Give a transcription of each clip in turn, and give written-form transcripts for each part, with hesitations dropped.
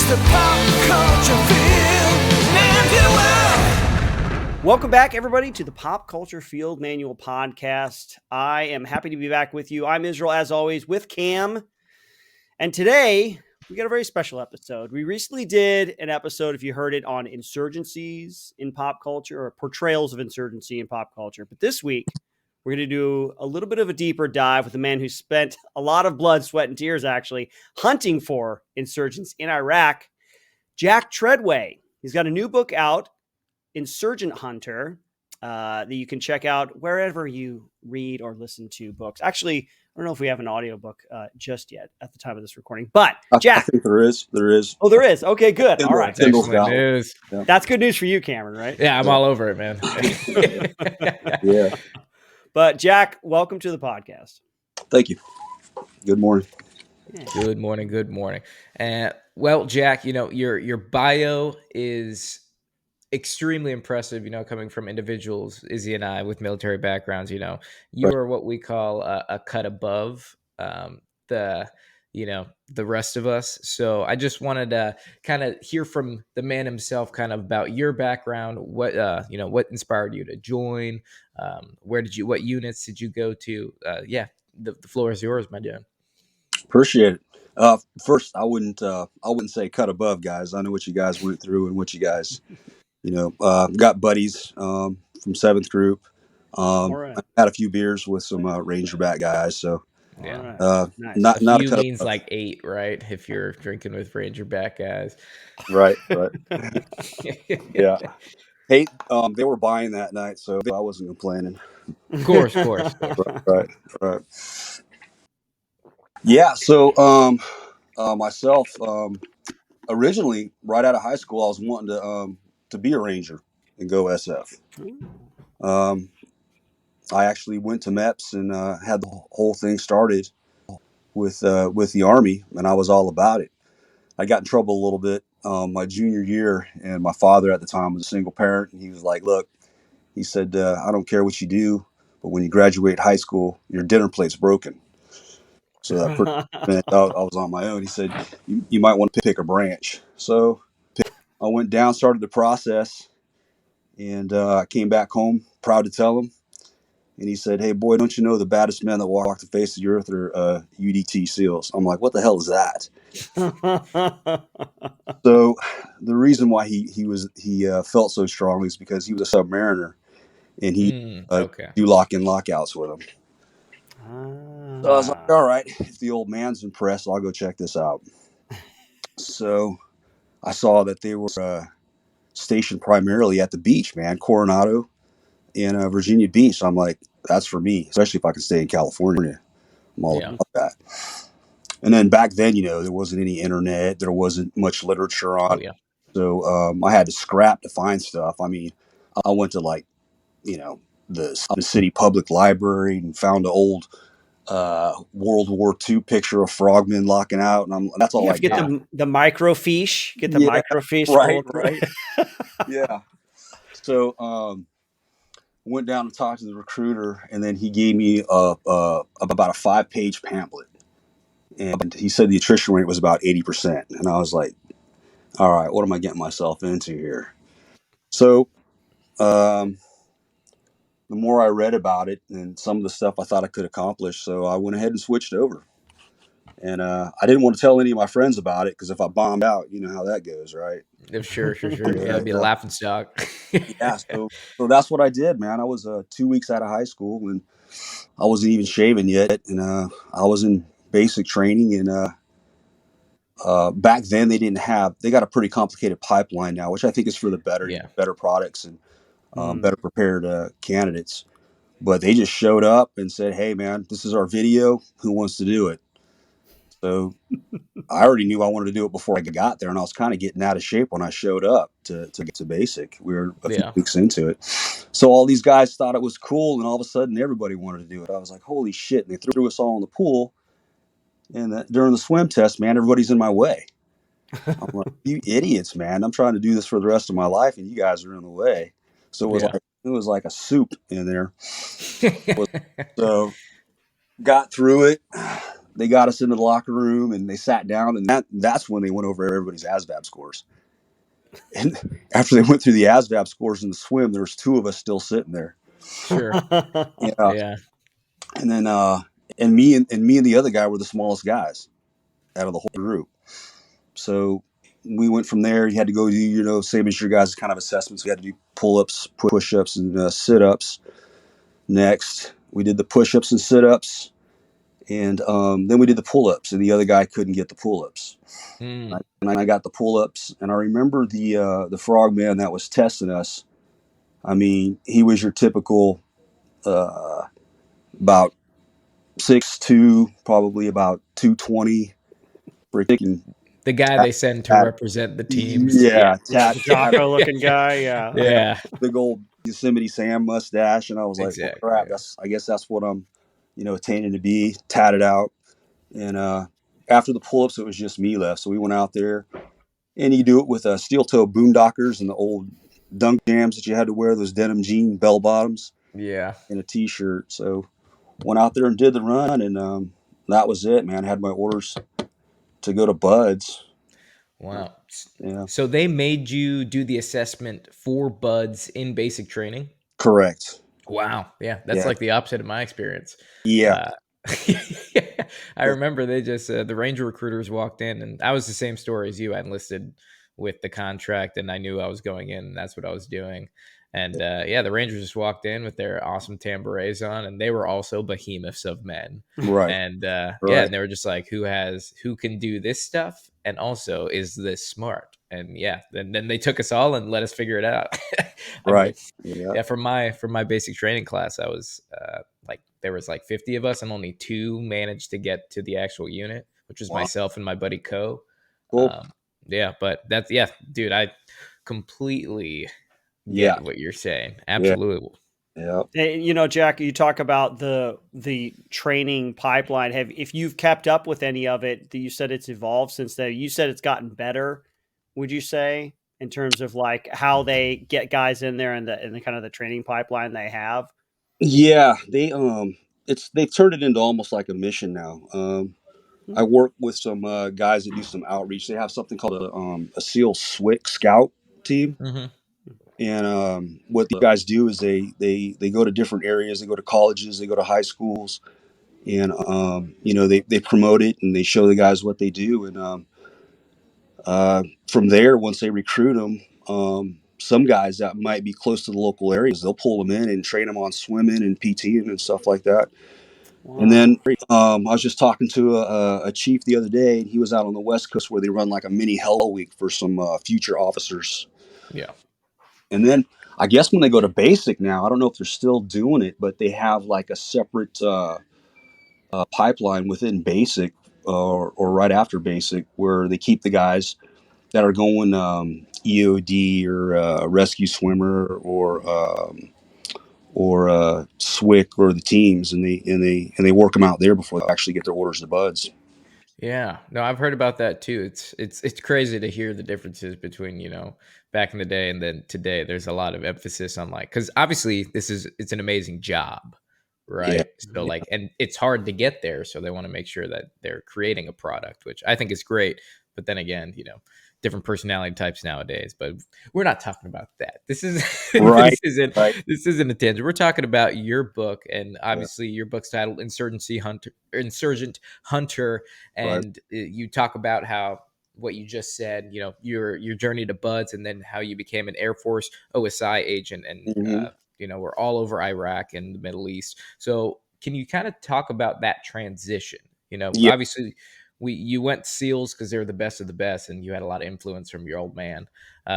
the pop culture field manual. Welcome back, everybody, to the Pop Culture Field Manual podcast. I am happy to be back with you. I'm Israel, as always, with Cam. And today, we got a very special episode. We recently did an episode, if you heard it, on insurgencies in pop culture, or portrayals of insurgency in pop culture. But this week, we're going to do a little bit of a deeper dive with a man who spent a lot of blood, sweat, and tears, actually, hunting for insurgents in Iraq, Jack Treadway. He's got a new book out, Insurgent Hunter, that you can check out wherever you read or listen to books. Actually, I don't know if we have an audiobook just yet at the time of this recording, but Jack. I think there is. Oh, there is. Okay, good. All right. Excellent news. Yeah. That's good news for you, Cameron, right? Yeah, I'm all over it, man. Yeah. But Jack, welcome to the podcast. Thank you. Good morning. Yeah. Good morning. And well, Jack, your bio is extremely impressive, coming from individuals, Izzy and I, with military backgrounds. You Right. are what we call a cut above the rest of us. So I just wanted to kind of hear from the man himself, kind of about your background, what inspired you to join, what units did you go to? The floor is yours, my dude. Appreciate it. First, I wouldn't say cut above, guys. I know what you guys went through and what you guys, got buddies from 7th Group. All right. I had a few beers with some Rangerback guys, so Yeah. All right. Nice. not a cut means above. like 8, right? If you're drinking with Rangerback guys. Right. Yeah. Hey, they were buying that night, so I wasn't complaining. Of course. Right. Yeah. So, myself, originally, right out of high school, I was wanting to be a Ranger and go SF. I actually went to MEPS and had the whole thing started with the Army, and I was all about it. I got in trouble a little bit my junior year, and my father at the time was a single parent, and he was like, "Look," he said, "I don't care what you do, but when you graduate high school, your dinner plate's broken." So that meant I was on my own. He said, you might want to pick a branch. So I went down, started the process, and I came back home, proud to tell him. And he said, "Hey, boy, don't you know the baddest men that walk the face of the earth are UDT SEALs?" I'm like, "What the hell is that?" So the reason why he felt so strongly is because he was a submariner, and he do lock-in lockouts with them. So I was like, all right, if the old man's impressed, I'll go check this out. So I saw that they were stationed primarily at the beach, man, Coronado and Virginia Beach. I'm like, that's for me, especially if I can stay in California. I'm all about that. And then back then, there wasn't any internet. There wasn't much literature on it. So I had to scrap to find stuff. I mean, I went to the city public library and found an old World War II picture of frogmen locking out, and that's all I get got. the microfiche. Get the microfiche. Right. Yeah. So went down and talked to the recruiter, and then he gave me about a 5-page pamphlet, and he said the attrition rate was about 80%, and I was like, all right, what am I getting myself into here? So the more I read about it and some of the stuff I thought I could accomplish, so I went ahead and switched over. And I didn't want to tell any of my friends about it, because if I bombed out, you know how that goes, right? Sure. Yeah, it'd be a laughing stock. Yeah, so that's what I did, man. I was 2 weeks out of high school, and I wasn't even shaving yet, and I was in basic training. And back then they got a pretty complicated pipeline now, which I think is for the better products and better prepared candidates. But they just showed up and said, "Hey, man, this is our video. Who wants to do it?" So I already knew I wanted to do it before I got there, and I was kind of getting out of shape when I showed up to get to basic. We were a few weeks into it. So all these guys thought it was cool, and all of a sudden everybody wanted to do it. I was like, holy shit. And they threw us all in the pool. And during the swim test, man, everybody's in my way. I'm like, you idiots, man. I'm trying to do this for the rest of my life, and you guys are in the way. So it was like a soup in there. So got through it. they got us into the locker room and they sat down, and that's when they went over everybody's ASVAB scores. And after they went through the ASVAB scores in the swim, there was 2 of us still sitting there. Sure. Yeah. Yeah. And then and me and the other guy were the smallest guys out of the whole group. So we went from there. You had to go do, same as your guys' kind of assessments. We had to do pull-ups, push-ups, and sit-ups. Next, we did the push-ups and sit-ups, and then we did the pull-ups, and the other guy couldn't get the pull-ups. Mm. And I got the pull-ups, and I remember the frogman that was testing us. I mean, he was your typical about 6'2", probably about 220, freaking The guy they send to represent the teams. yeah, Yeah, the Jocko looking guy. Yeah. Yeah. big old Yosemite Sam mustache, and I was like, well, Exactly. crap, I guess that's what I'm, attaining to be, tatted out. And after the pull-ups, it was just me left. So we went out there, and you do it with steel toe boondockers and the old dunk jams that you had to wear, those denim jean bell bottoms, Yeah. and a t-shirt. So went out there and did the run, and that was it, man. I had my orders to go to Buds. Wow. Yeah, So they made you do the assessment for buds in basic training? correct. Wow. Yeah. That's Yeah, like the opposite of my experience. yeah, Uh, I remember they just, the Ranger recruiters walked in, and I was the same story as you. I enlisted with the contract, and I knew I was going in, and that's what I was doing. And yeah, the Rangers just walked in with their awesome tambourets on, and they were also behemoths of men. right, And yeah, right, and they were just like, who can do this stuff, and also is this smart? And yeah, then they took us all and let us figure it out. I mean, right. Yeah, yeah, for my basic training class, I was like, there was like 50 of us, and only 2 managed to get to the actual unit, which was wow, myself and my buddy Co. cool. Yeah, but that's, yeah, dude, I completely Yeah, get what you're saying. yeah, Absolutely. yeah. And, Jack, you talk about the training pipeline. If you've kept up with any of it, you said it's evolved since then. You said it's gotten better. Would you say in terms of like how they get guys in there and the kind of the training pipeline they have? Yeah, they've turned it into almost like a mission now. I work with some guys that do some outreach. They have something called a SEAL SWIC Scout team, Mm-hmm. and what the guys do is they go to different areas. They go to colleges, they go to high schools, and they promote it and they show the guys what they do. And from there, once they recruit them, some guys that might be close to the local areas, they'll pull them in and train them on swimming and PTing and stuff like that. And Wow. then I was just talking to a chief the other day, and he was out on the West Coast where they run like a mini Hell Week for some future officers. Yeah. And then I guess when they go to basic now, I don't know if they're still doing it, but they have like a separate pipeline within basic or right after basic where they keep the guys that are going EOD or rescue swimmer or SWIC or the teams, and they work them out there before they actually get their orders to Buds. Yeah, no, I've heard about that too. It's crazy to hear the differences between, back in the day and then today. There's a lot of emphasis on, like, because obviously it's an amazing job, Yeah, right? So like, and it's hard to get there, so they want to make sure that they're creating a product, which I think is great. But then again, different personality types nowadays. But we're not talking about that. This is right, right, this isn't a tangent. We're talking about your book, and yeah, obviously your book's titled Insurgent Hunter, right, and you talk about how what you just said, your journey to Buds, and then how you became an Air Force OSI agent, and hmm we're all over Iraq and the Middle East. So can you kind of talk about that transition? yeah, Obviously you went SEALs because they're the best of the best, and you had a lot of influence from your old man,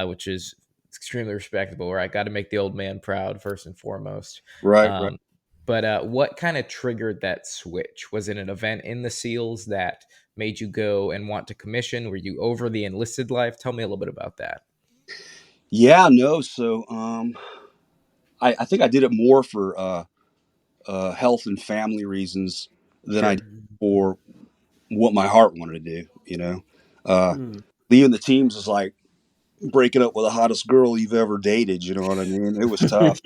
which is extremely respectable. Right, got to make the old man proud first and foremost. right, right. Um, but what kind of triggered that switch? Was it an event in the SEALs that made you go and want to commission? Were you over the enlisted life? Tell me a little bit about that. Yeah, no. So I think I did it more for health and family reasons than I Sure. did for what my heart wanted to do. Uh, Hmm. leaving the teams is like breaking up with the hottest girl you've ever dated. You know what I mean? It was tough.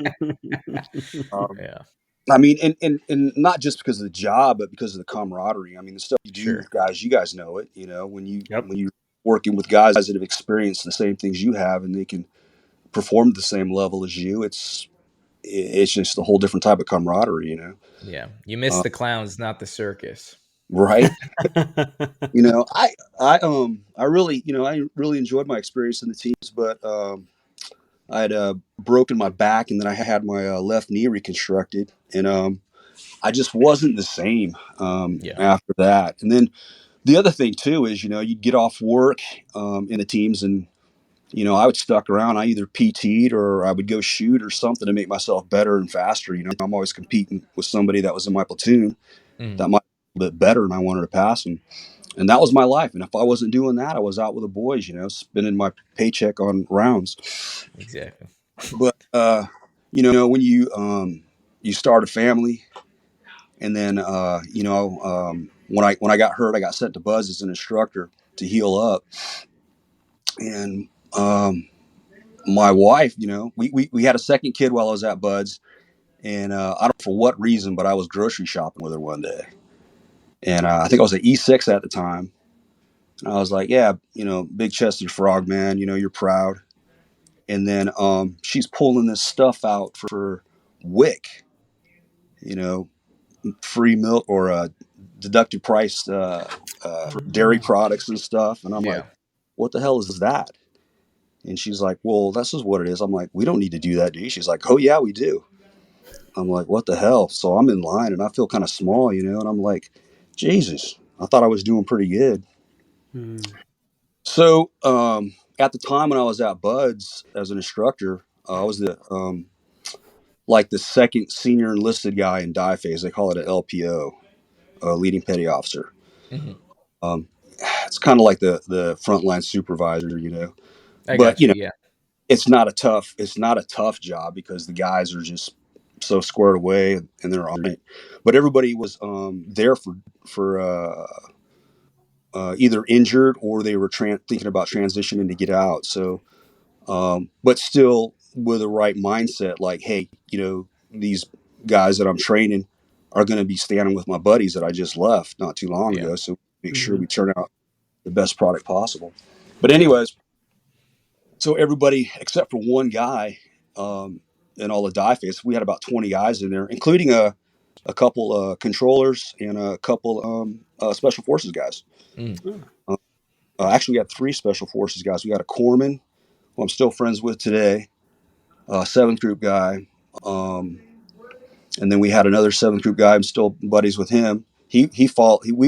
Um, Yeah. I mean, and not just because of the job, but because of the camaraderie. I mean, the stuff you do Sure. with guys, you guys know it. You know, Yep. when you're working with guys that have experienced the same things you have, and they can perform at the same level as you, it's just a whole different type of camaraderie. You know, Yeah. You miss uh, the clowns, not the circus. right? You know, I really, I really enjoyed my experience in the teams, but I had broken my back, and then I had my left knee reconstructed, and I just wasn't the same Yeah. after that. And then the other thing too is, you'd get off work in the teams, and I would stuck around. I either PT'd or I would go shoot or something to make myself better and faster. I'm always competing with somebody that was in my platoon Mhm. that might be a little bit better, and I wanted to pass them. And that was my life. And if I wasn't doing that, I was out with the boys, spending my paycheck on rounds. Exactly. But when you start a family, and then when I got hurt, I got sent to Buzz as an instructor to heal up. And my wife, we had a second kid while I was at Bud's, and I don't know for what reason, but I was grocery shopping with her one day, and I think I was at E6 at the time. And I was like, yeah, big chested frog, man, you're proud. And then she's pulling this stuff out for WIC, you know, free milk or deducted price for dairy products and stuff. And I'm like, Yeah. what the hell is that? And she's like, well, this is what it is. I'm like, we don't need to do that, do you? She's like, oh, yeah, we do. I'm like, what the hell? So I'm in line and I feel kind of small, and I'm like, Jesus, I thought I was doing pretty good. Hmm. So at the time when I was at Bud's as an instructor, I was the second senior enlisted guy in die phase. They call it an LPO, leading petty officer. Mhm. Um, it's kind of like the frontline supervisor, I but got you. Yeah. it's not a tough job because the guys are just so squared away and they're on it. But everybody was there for either injured or they were thinking about transitioning to get out. So, but still with the right mindset, like, hey, these guys that I'm training are going to be standing with my buddies that I just left not too long Yeah. ago. So make sure Mhm. we turn out the best product possible. But anyways, so everybody except for one guy in all the die phase, we had about 20 guys in there, including a couple controllers and a couple special forces guys. Mm. Oh. Actually, we had three special forces guys. We got a corpsman, who I'm still friends with today, a seventh group guy, um, and then we had another seventh group guy. I'm still buddies with him. We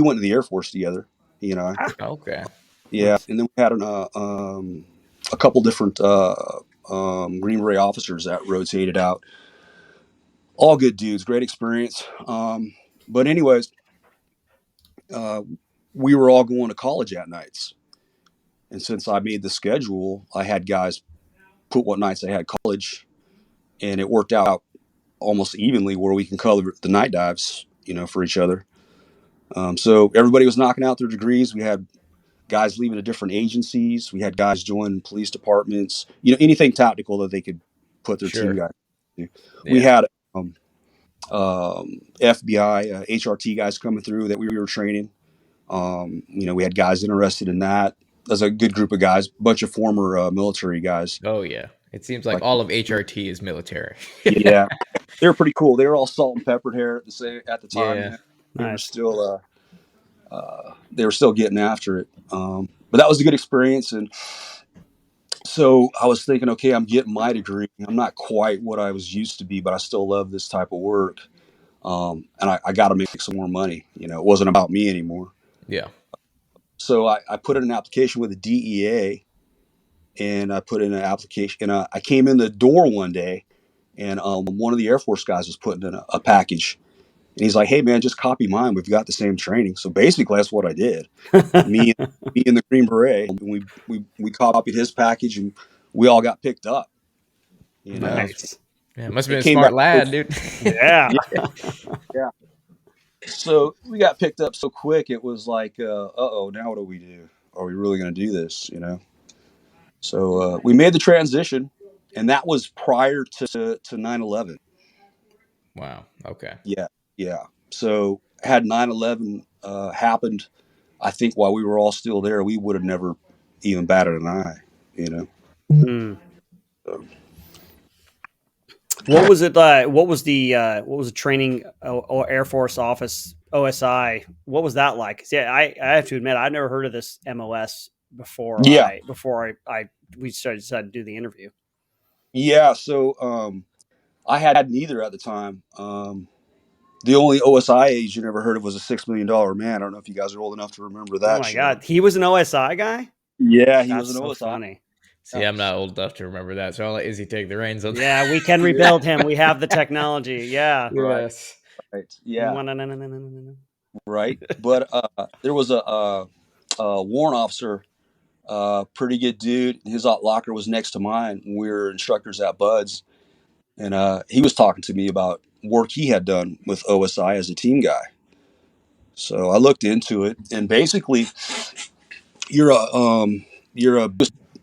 went to the Air Force together, he and I. Okay. Yeah, Nice. and then we had a couple different Green Beret officers that rotated out. All good dudes, great experience. But anyways, uh, we were all going to college at nights, and since I made the schedule, I had guys put what nights they had college, and it worked out almost evenly where we can cover the night dives, for each other. So everybody was knocking out their degrees. We had guys leaving to different agencies. We had guys join police departments. Anything tactical that they could put their team Sure. guys to. We Yeah. had FBI, HRT guys coming through that we were training. We had guys interested in that. There's a good group of guys, bunch of former military guys. Oh yeah. It seems like Like, all of HRT is military. yeah, they were pretty cool. They were all salt and peppered hair at the time. Yeah. They were Nice. still getting after it. But that was a good experience. And so I was thinking, okay, I'm getting my degree. I'm not quite what I was used to be, but I still love this type of work. And I got to make some more money. It wasn't about me anymore. Yeah. So I put in an application with the DEA, and I put in an application. And I came in the door one day, and one of the Air Force guys was putting in a package. And he's like, hey, man, just copy mine. We've got the same training. So basically, that's what I did. Me, me and the Green Beret, and we copied his package, and we all got picked up. Nice. Yeah. Must have been It a came smart back so lad, dude. Yeah. yeah, yeah. So we got picked up so quick. It was like, oh, now what do we do? Are we really going to do this? So we made the transition, and that was prior to 9/11. Wow. Okay. Yeah. So had 9/11 happened, I think while we were all still there, we would have never even batted an eye, you know. Hmm. So, What was it? What was the training or Air Force Office OSI? What was that like? 'Cause, yeah, I have to admit I've never heard of this MOS before. yeah, I we decided to do the interview. yeah. So I had neither at the time. The only OSI agent I ever heard of was a $6 million man. I don't know if you guys are old enough to remember Oh that my show. god, he was an OSI guy. Yeah, he was That's an so OSI. funny. See, I'm not old enough to remember that, so I'll let Izzy take the reins on Yeah, we can Yeah, rebuild him. We have the technology. Yeah. right, Yes. right. Yeah, right. But there was a warrant officer, pretty good dude. His locker was next to mine. We were instructors at Buds, and he was talking to me about work he had done with OSI as a team guy. So I looked into it, and basically, you're a you're a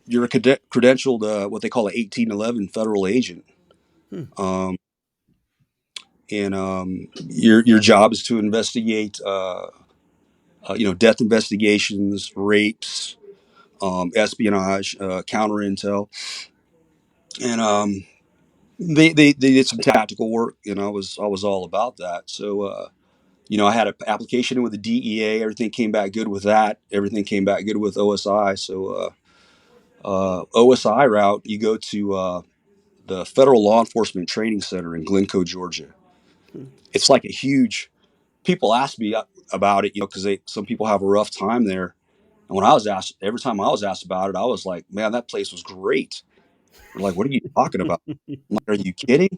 you're a credentialed what they call an 1811 federal agent, Hmm. um, and your job is to investigate death investigations, rapes, espionage, counter intel, and they did some tactical work, and I was all about that. So I had an application in with the DEA. Everything came back good with that. Everything came back good with OSI. So OSI route, you go to the Federal Law Enforcement Training Center in Glencoe, Georgia. Hmm. It's like a huge. People ask me about it, because some people have a rough time there. And when I was asked, every time I was asked about it, I was like, "Man, that place was great." They're like, "What are you talking about?" I'm like, "Are you kidding?"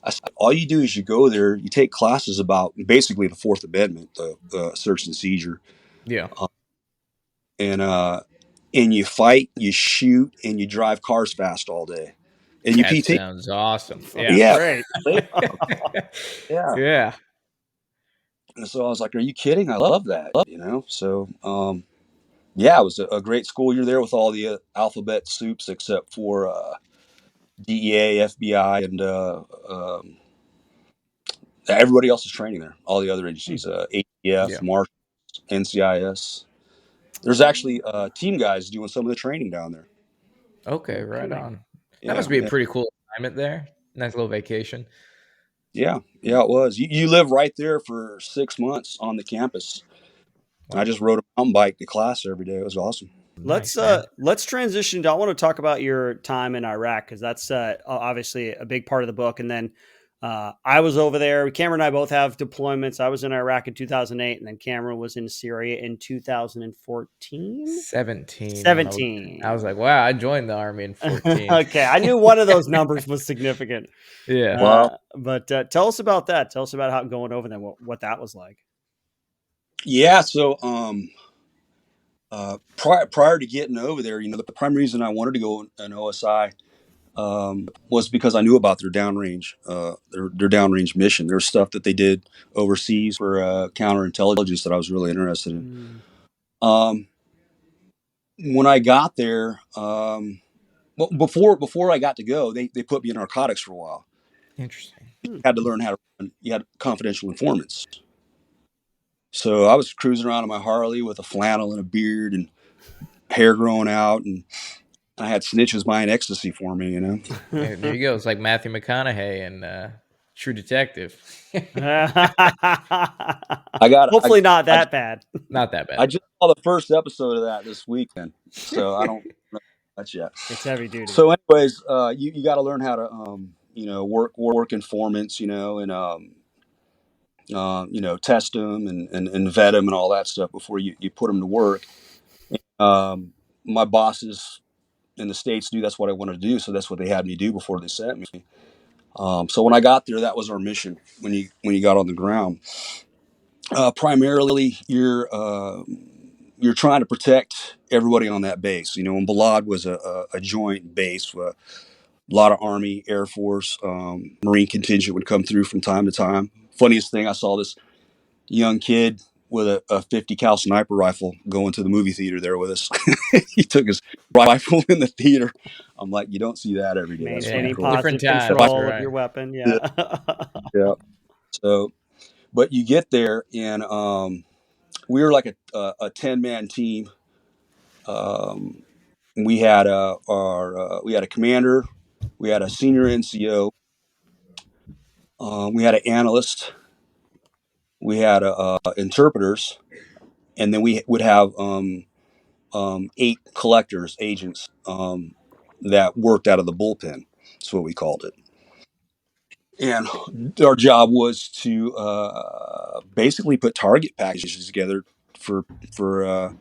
I said, "All you do is you go there, you take classes about basically the Fourth Amendment, the search and seizure, Yeah. uh, and you fight, you shoot, and you drive cars fast all day, and you That PT." sounds awesome. Sounds Yeah. Yeah, great. yeah. Yeah. And so I was like, "Are you kidding? I love that." So yeah, it was a great school. You're there with all the alphabet soups except for DEA, FBI, and everybody else is training there. All the other agencies, ATF, Yeah. Marshals, NCIS. There's actually team guys doing some of the training down there. Okay, No right kidding. on. That Yeah, must be a yeah, pretty cool assignment there. Nice little vacation. yeah. It was. You live right there for 6 months on the campus. And I Wow. just rode a mountain bike to class every day. It was awesome. Let's Nice, man. let's transition to I want to talk about your time in Iraq because that's obviously a big part of the book. And then I was over there. Cameron and I both have deployments. I was in Iraq in 2008, and then Cameron was in Syria in 2014. 17. I was 17. like, wow, I joined the army in 14. Okay, I knew one of those numbers was significant. Yeah. Well, But tell us about that. Tell us about how going over there, what that was like. yeah. So prior to getting over there, the prime reason I wanted to go in OSI was because I knew about their downrange, their downrange mission. There's stuff that they did overseas for counterintelligence that I was really interested in. Mm. Um, when I got there, well, before I got to go, they put me in narcotics for a while. Interesting. You had to learn how to run. You had confidential informants. So I was cruising around on my Harley with a flannel and a beard and hair growing out, and I had snitches buying ecstasy for me. There you go. It's like Matthew McConaughey and True Detective. I got Hopefully not I, that bad. Not that I bad. just saw the first episode of that this weekend, so I don't know much yet. It's heavy duty. So, anyways, you got to learn how to work informants, and test them and vet them and all that stuff before you put them to work. My bosses in the States knew that's what I wanted to do, so that's what they had me do before they sent me. So when I got there, that was our mission. When you got on the ground, primarily you're trying to protect everybody on that base. And Balad was a joint base. A lot of Army, Air Force, Marine contingent would come through from time to time. Funniest thing, I saw this young kid with a 50 cal sniper rifle going to the movie theater there with us. He took his rifle in the theater. I'm like, you don't see that every day. That's pretty Maintaining cool. Different positive times, control of right? your weapon. Yeah, Yeah. yeah. So, but you get there, and we were like a 10-man team. Um, we had we had a commander, we had a senior NCO, we had an analyst, we had interpreters, and then we would have 8 collectors, agents, that worked out of the bullpen. That's what we called it. And our job was to basically put target packages together for for uh,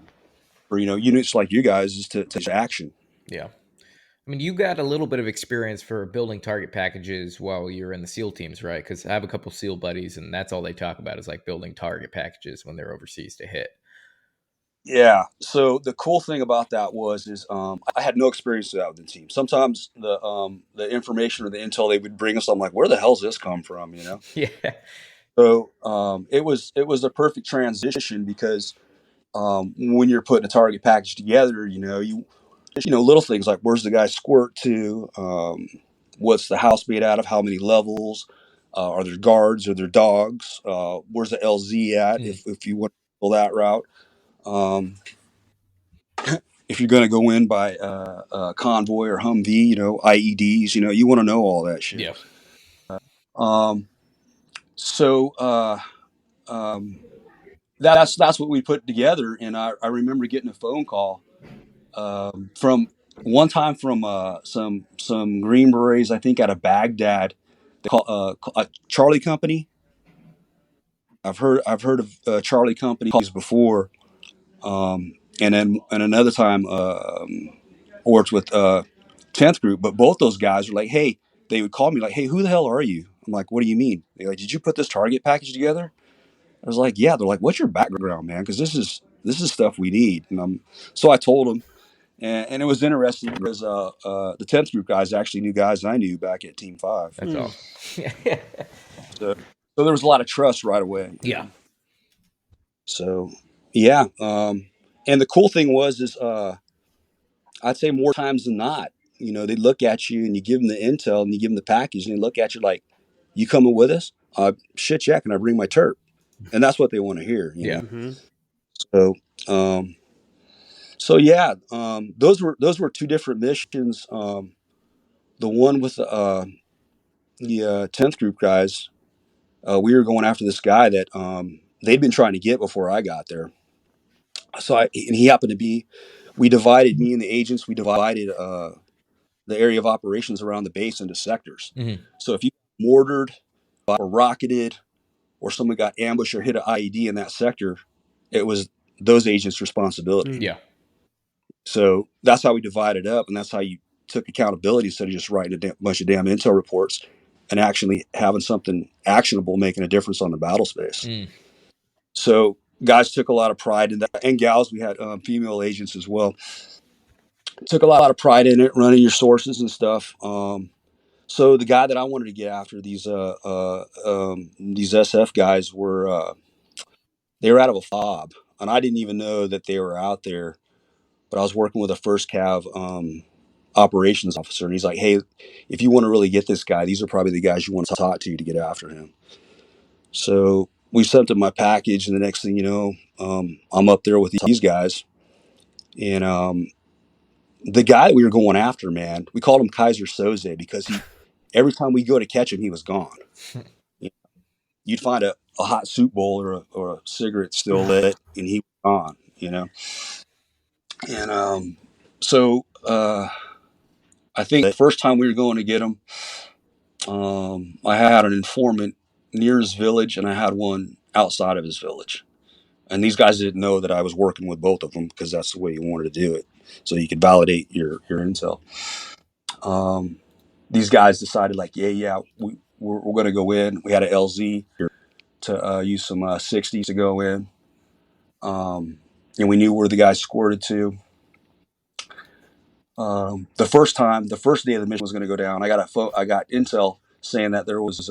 for units like you guys is to take action. Yeah. I mean, you got a little bit of experience for building target packages while you're in the SEAL teams, right? Because I have a couple SEAL buddies, and that's all they talk about is like building target packages when they're overseas to hit. Yeah. So the cool thing about that is I had no experience with that with the team. Sometimes the information or the intel they would bring us, I'm like, where the hell's this come from? Yeah. So it was a perfect transition because when you're putting a target package together, little things like where's the guy squirt to, what's the house made out of, how many levels, are there guards, are there dogs, where's the LZ at, if you want to go that route. Um, if you're going to go in by convoy or Humvee, IEDs, you want to know all that shit. Yeah. Um, so that's what we put together, and I remember getting a phone call from one time from some Green Berets, I think out of Baghdad. They call a Charlie Company. I've heard of Charlie companies before, and another time worked with 10th Group. But both those guys were like, hey, they would call me like, hey, who the hell are you? I'm like, what do you mean? They're like, did you put this target package together? I was like, yeah. They're like, what's your background, man? Because this is stuff we need. And so I told them. And it was interesting because the 10th Group guys actually knew guys I knew back at Team 5. That's awesome. So there was a lot of trust right away. Yeah. So, yeah. And the cool thing is I'd say more times than not, they look at you and you give them the intel and you give them the package and they look at you like, you coming with us? Shit, yeah, can I bring my terp? And that's what they want to hear. Yeah. Mm-hmm. So yeah, those were 2 different missions. The one with the 10th Group guys, we were going after this guy that they'd been trying to get before I got there. So and he happened to be. Me and the agents, we divided the area of operations around the base into sectors. Mm-hmm. So if you mortared or rocketed, or someone got ambushed or hit an IED in that sector, it was those agents' responsibility. Yeah. So that's how we divided up, and that's how you took accountability instead of just writing a bunch of damn intel reports and actually having something actionable making a difference on the battle space. So guys took a lot of pride in that, and gals. We had female agents as well. Took a lot of pride in it, running your sources and stuff. So the guy that I wanted to get after, these SF guys were they were out of a fob, and I didn't even know that they were out there. But I was working with a first cav operations officer, and he's like, "Hey, if you want to really get this guy, these are probably the guys you want to talk to get after him." So we sent him my package, and the next thing you know, I'm up there with these guys, and the guy that we were going after, man, we called him Kaiser Soze because every time we go to catch him, he was gone. You'd find a hot soup bowl or a cigarette still lit, and he was gone. And so I think the first time we were going to get him, I had an informant near his village, and I had one outside of his village. And these guys didn't know that I was working with both of them because that's the way you wanted to do it, so you could validate your intel. These guys decided, like, we're going to go in. We had an LZ to use some 60s to go in, and we knew where the guys squirted to. The first day of the mission was going to go down, I got intel saying that there was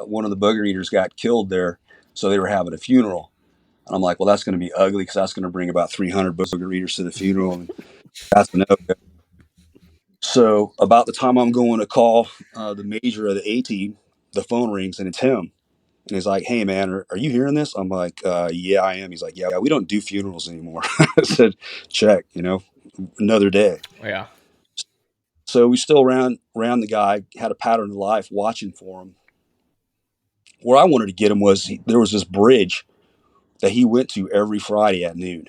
one of the bugger eaters got killed there, so they were having a funeral. And I'm like, well, that's going to be ugly because that's going to bring about 300 bugger eaters to the funeral, and that's a no-go. So about the time I'm going to call the major of the A team, the phone rings and it's him, And he's like, "Hey, man, are you hearing this?" I'm like, "Yeah, I am." He's like, "Yeah, we don't do funerals anymore." I said, "Check, another day." Yeah. So we still ran the guy, had a pattern of life watching for him. Where I wanted to get him was there was this bridge that he went to every Friday at noon.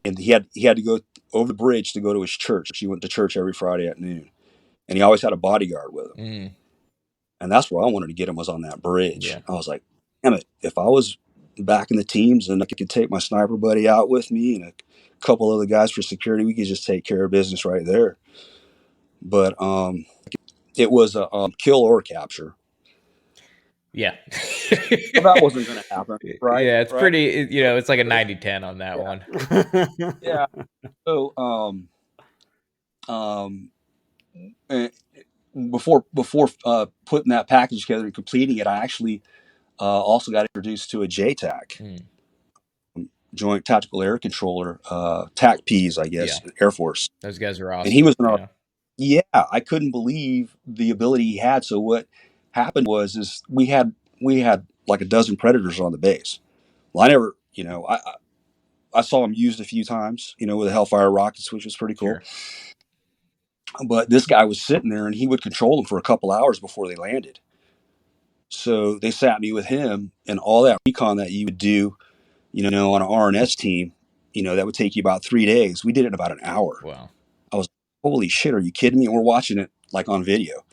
And he had to go over the bridge to go to his church. He went to church every Friday at noon, and he always had a bodyguard with him. Mm, And that's where I wanted to get him, was on that bridge. yeah. I was like, damn it, if I was back in the teams and I could take my sniper buddy out with me and a couple other guys for security, we could just take care of business right there. But it was a kill or capture. Yeah. Well, that wasn't going to happen, right? Yeah, it's Right. pretty, it's like a 90-10 on that one. Yeah. So um, eh, before putting that package together and completing it, I actually also got introduced to a JTAC, Mm, Joint Tactical Air Controller, TAC-Ps, I guess, yeah. Air Force. Those guys are And he awesome. was in our, Yeah. yeah, I couldn't believe the ability he had. So what happened is we had like a dozen Predators on the base. Well, I never, I saw him used a few times, with the Hellfire rockets, which was pretty cool. Sure. But this guy was sitting there and he would control them for a couple hours before they landed. So they sat me with him, and all that recon that you would do, on an RNS team, that would take you about 3 days. We did it in about an hour. Wow. I was, holy shit, are you kidding me? And we're watching it like on video,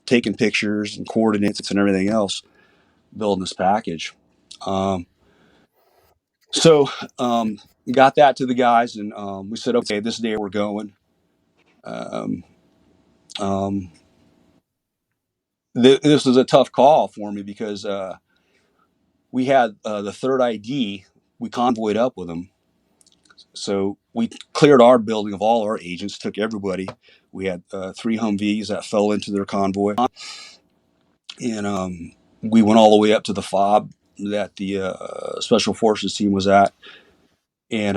taking pictures and coordinates and everything else, building this package. So got that to the guys, and we said, okay, this day we're going. Um, um, this was a tough call for me because we had the third ID. We convoyed up with them. So we cleared our building of all our agents, took everybody. We had 3 Humvees that fell into their convoy. And we went all the way up to the FOB that the Special Forces team was at. And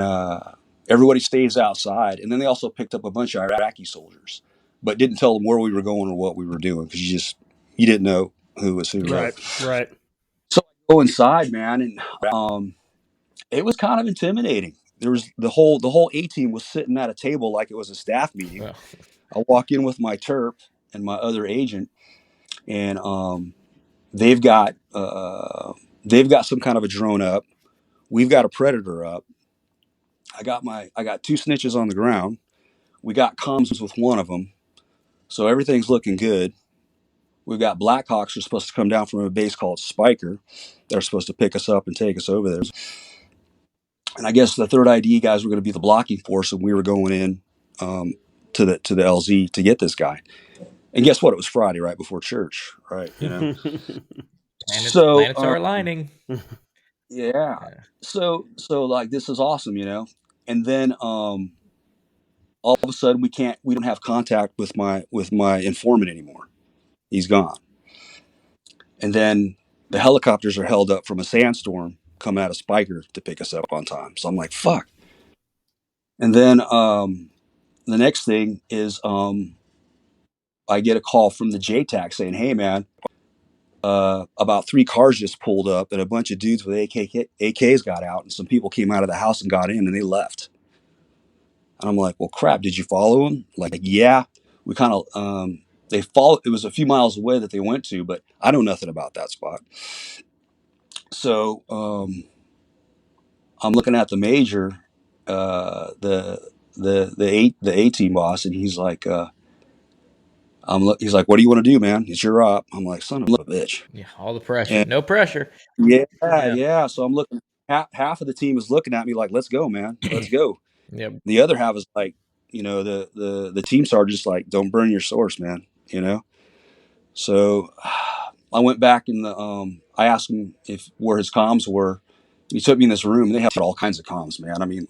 everybody stays outside. And then they also picked up a bunch of Iraqi soldiers, but didn't tell them where we were going or what we were doing, because you didn't know who was who. Yeah. Right. So I go inside, man, and it was kind of intimidating. There was the whole A team was sitting at a table like it was a staff meeting. Well, I walk in with my terp and my other agent, and they've got some kind of a drone up. We've got a Predator up. I got 2 snitches on the ground. We got comms with one of them, so everything's looking good. We've got Blackhawks who are supposed to come down from a base called Spiker. They're supposed to pick us up and take us over there. And I guess the third ID guys were going to be the blocking force, and we were going in to the LZ to get this guy. And guess what? It was Friday, right before church, right? So planets are aligning. yeah. Yeah. So like, this is awesome, And then all of a sudden we don't have contact with my informant anymore. He's gone. And then the helicopters are held up from a sandstorm coming out of Spiker to pick us up on time. So I'm like, fuck. And then the next thing is I get a call from the JTAC saying, hey, man, about 3 cars just pulled up and a bunch of dudes with AKs got out, and some people came out of the house and got in and they left. And I'm like, well, crap, did you follow them? Like, yeah, we kind of, they followed. It was a few miles away that they went to, but I know nothing about that spot. So I'm looking at the major, the A team boss, and he's like, he's like, what do you want to do, man? It's your op. I'm like, son of a bitch. Yeah. All the pressure. And No pressure. yeah. So I'm looking. Half of the team is looking at me like, let's go, man, let's go. Yep. The other half is like, the team sergeant's like, don't burn your source, man. So I went back and I asked him where his comms were. He took me in this room. And they had all kinds of comms, man. I mean,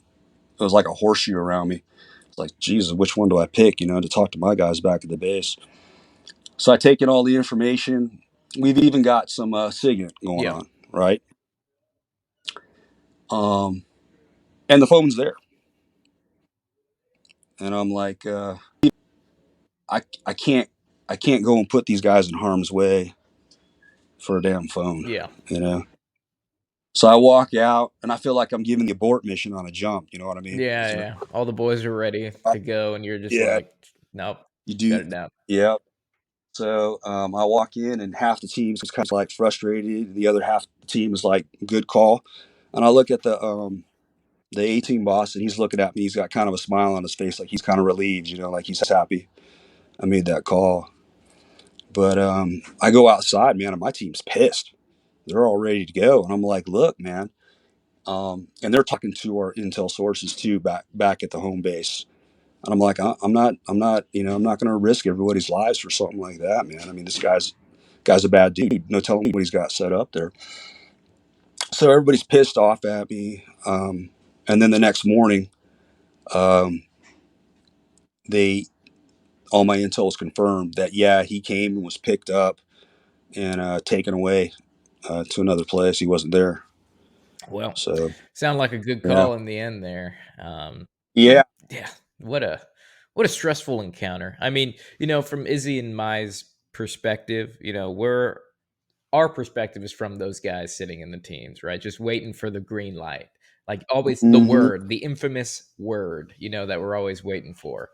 it was like a horseshoe around me. It's like, Jesus, which one do I pick? To talk to my guys back at the base. So I take in all the information. We've even got some SIGINT going on, right? And the phone's there. And I'm like, I can't go and put these guys in harm's way for a damn phone. Yeah. You know. So I walk out, and I feel like I'm giving the abort mission on a jump. You know what I mean? Yeah, So, yeah. All the boys are ready to go, and you're just yeah, like, nope, you shut do. it down. Yeah. So I walk in, and half the team's kind of like frustrated. The other half of the team is like, good call. And I look at the A-team boss, and he's looking at me. He's got kind of a smile on his face, like he's kind of relieved, you know, like he's happy I made that call. But I go outside, man, and my team's pissed. They're all ready to go, and I'm like, look, man. And they're talking to our intel sources too, back at the home base. And I'm like, I'm not, you know, I'm not going to risk everybody's lives for something like that, man. I mean, this guy's a bad dude. No telling what he's got set up there. So everybody's pissed off at me. And then the next morning, um, they all my intel is confirmed that yeah, he came and was picked up and taken away to another place. He wasn't there. Well, So sound like a good yeah, call in the end there. yeah, Yeah, what a stressful encounter. I mean, from Izzy and Mai's perspective, our perspective is from those guys sitting in the teams, right? Just waiting for the green light. Like always the mm-hmm. word, the infamous word, that we're always waiting for.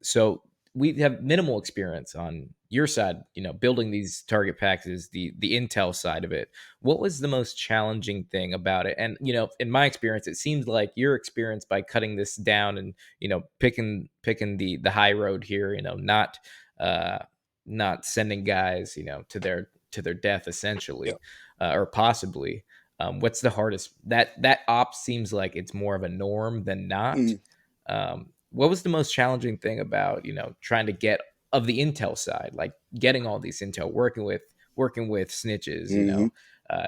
So we have minimal experience on your side, building these target packages, the intel side of it. What was the most challenging thing about it? And in my experience, it seems like your experience by cutting this down and picking the high road here, not sending guys, to their death Yeah. essentially, or possibly. What's the hardest? That op seems like it's more of a norm than not. Mm-hmm. What was the most challenging thing about trying to get of the intel side, like getting all these intel, working with snitches? Mm-hmm.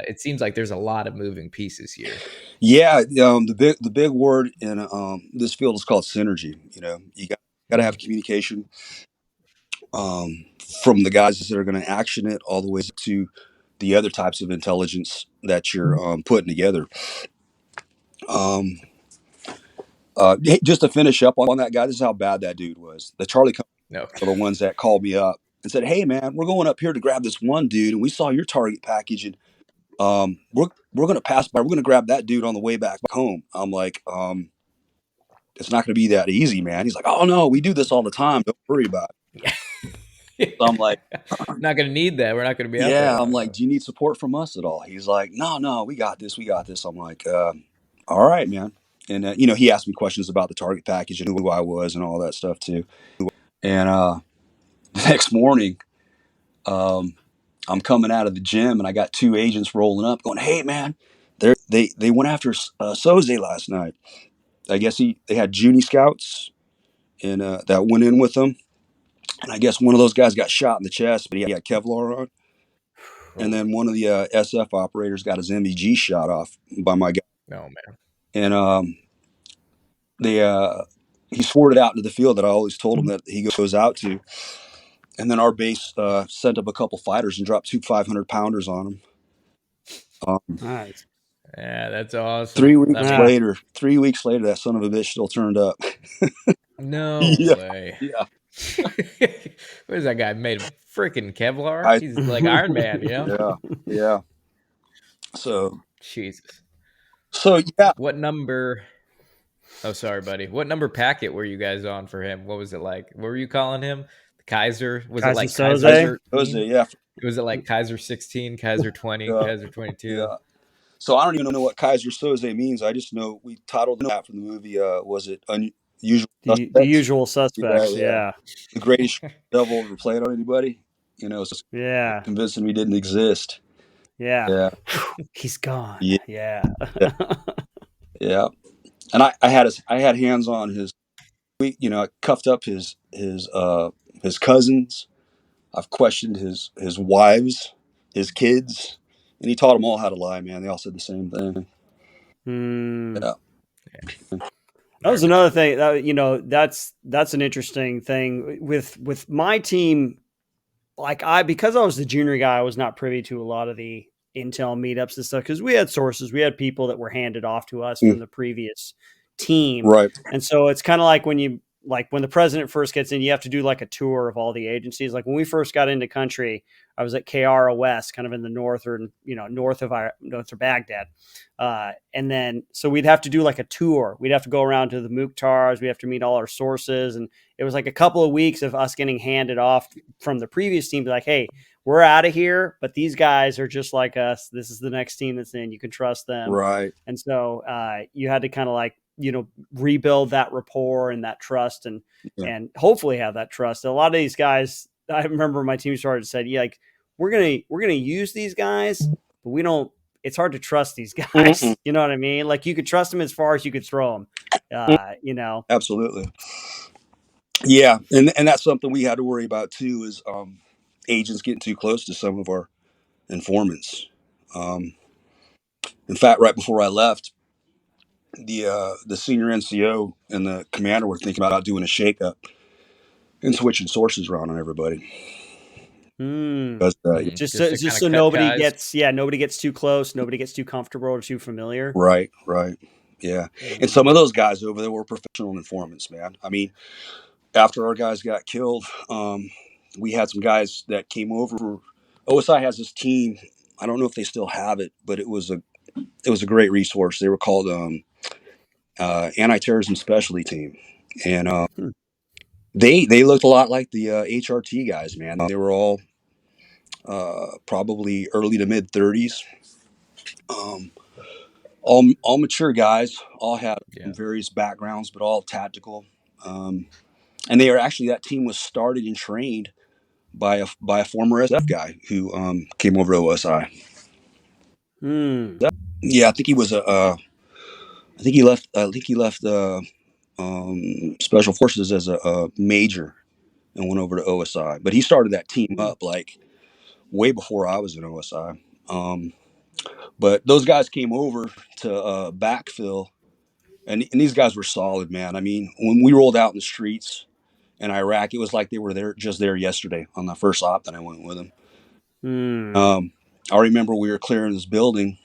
It seems like there's a lot of moving pieces here. Yeah, the big word in this field is called synergy. You know, you got to have communication um, from the guys that are going to action it all the way to the other types of intelligence that you're putting together. Um, just to finish up on that guy, this is how bad that dude was. The Charlie Company No. were the ones that called me up and said, "Hey, man, we're going up here to grab this one dude, and we saw your target package, and we're going to pass by. We're going to grab that dude on the way back home." I'm like, it's not going to be that easy, man. He's like, "Oh no, we do this all the time. Don't worry about it." Yeah. So I'm like, Not going to need that. We're not going to be out there "Yeah." I'm long like, enough. "Do you need support from us at all?" He's like, "No, we got this. We got this." I'm like, "All right, man." And he asked me questions about the target package and who I was and all that stuff too. And the next morning, um, I'm coming out of the gym and I got two agents rolling up, going, "Hey, man, they went after Soze last night. I guess they had Junie scouts and that went in with them. And I guess one of those guys got shot in the chest, but he had Kevlar on. And then one of the SF operators got his MEG shot off by my guy. No, man. And they he swore it out into the field that I always told him that he goes out to. And then our base sent up a couple fighters and dropped two 500-pounders on him. Nice. Yeah, that's awesome. 3 weeks I mean, later, 3 weeks later, that son of a bitch still turned up. no Yeah, way. yeah. What is that guy made of? Freaking Kevlar? He's like Iron Man, Yeah, yeah. So, Jesus. yeah. What number? Oh, sorry, buddy. What number packet were you guys on for him? What was it like? What were you calling him? Kaiser? Was it Kaiser like Soze? Kaiser Jose, 13? yeah, Was it like Kaiser 16, Kaiser 20, yeah, Kaiser 22? yeah. So I don't even know what Kaiser Soze means. I just know we titled that from the movie. Was it Unusual The Suspects? usual Yeah, suspects. yeah. Yeah. The greatest devil ever played on anybody. It's Yeah. convincing we didn't exist. Yeah. Yeah, He's gone. yeah, Yeah. yeah. And I had hands on his. I cuffed up his cousins. I've questioned his wives, his kids, and he taught them all how to lie. Man, they all said the same thing. Yeah. That was another thing that, that's an interesting thing with my team. Like because I was the junior guy, I was not privy to a lot of the intel meetups and stuff because we had sources, we had people that were handed off to us from the previous team. Right. And so it's kind of like when you like when the president first gets in, you have to do like a tour of all the agencies. Like when we first got into country, I was at KROS, kind of in the northern, north of Baghdad. And then, so we'd have to do like a tour. We'd have to go around to the Mukhtars. We have to meet all our sources. And it was like a couple of weeks of us getting handed off from the previous team. Be like, hey, we're out of here, but these guys are just like us. This is the next team that's in. You can trust them. Right. And so you had to kind of like, rebuild that rapport and that trust and hopefully have that trust. A lot of these guys, I remember my team started said, yeah, like we're going to use these guys, but it's hard to trust these guys. Mm-mm. You know what I mean? Like you could trust them as far as you could throw them, Absolutely. Yeah. And that's something we had to worry about too, is agents getting too close to some of our informants. In fact, right before I left, the senior NCO and the commander were thinking about doing a shakeup and switching sources around on everybody. Because, just so nobody gets too close, nobody gets too comfortable or too familiar. Right. Yeah. And some of those guys over there were professional informants, man. I mean, after our guys got killed, we had some guys that came over. OSI has this team. I don't know if they still have it, but it was a great resource. They were called anti-terrorism specialty team, and they looked a lot like the HRT guys, man. They were all probably early to mid 30s, all mature guys, all had various backgrounds, but all tactical. And that team was started and trained by a former SF guy who came over to OSI. Yeah, I think he was I think he left Special Forces as a major and went over to OSI. But he started that team up like way before I was in OSI. But those guys came over to backfill, and these guys were solid, man. I mean, when we rolled out in the streets in Iraq, it was like they were there yesterday on the first op that I went with them. I remember we were clearing this building,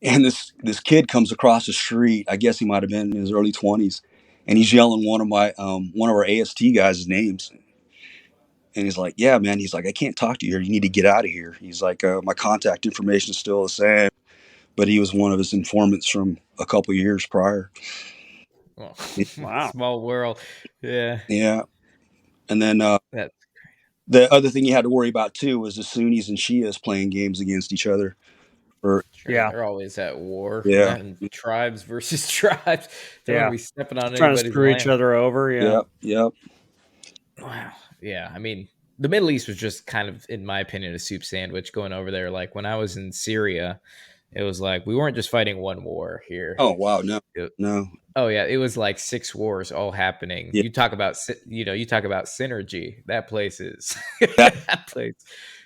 and this kid comes across the street. I guess he might have been in his early 20s, and he's yelling one of our AST guys' names. And he's like, yeah, man. He's like, I can't talk to you here. You need to get out of here. He's like, my contact information is still the same. But he was one of his informants from a couple of years prior. Well, wow. Small world. Yeah. Yeah. And then the other thing you had to worry about, too, was the Sunnis and Shias playing games against each other. They're always at war. Yeah. And tribes versus tribes. They don't be stepping on trying anybody's to screw land. each other over. Yeah. Yep. Wow. Yeah. I mean, the Middle East was just kind of, in my opinion, a soup sandwich going over there. Like when I was in Syria, it was like we weren't just fighting one war here. Oh, wow. No. Oh, yeah. It was like 6 wars all happening. Yeah. You talk about synergy. That place is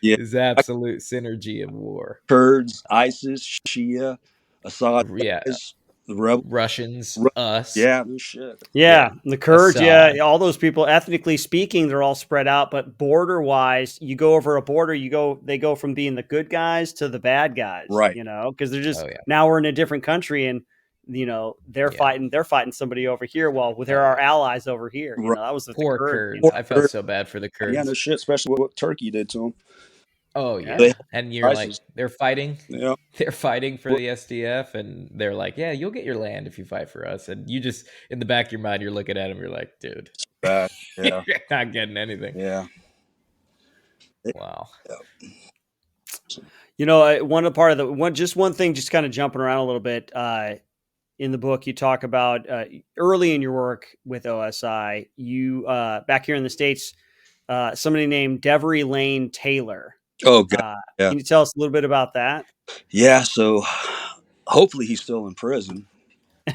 is absolute synergy of war. Kurds, ISIS, Shia, Assad, the rebels, Russians, us. Yeah, no shit. Yeah, the Kurds, all those people, ethnically speaking, they're all spread out, but border-wise, you go over a border, they go from being the good guys to the bad guys, right? Because they're just now we're in a different country, and they're fighting somebody over here. Well, there are allies over here. That was the poor Kurds. I felt so bad for the Kurds. Yeah, no shit, especially what Turkey did to them. Oh yeah, and you're like, they're fighting. Yeah, they're fighting for the SDF, and they're like, yeah, you'll get your land if you fight for us. And you just, in the back of your mind, you're looking at them, you're like, dude, it's bad. Yeah, you're not getting anything. Yeah. Wow. Yeah. One thing, just kind of jumping around a little bit. In the book, you talk about early in your work with OSI, you back here in the States, somebody named Devery Lane Taylor. Oh, God. Can you tell us a little bit about that? Yeah, so hopefully he's still in prison.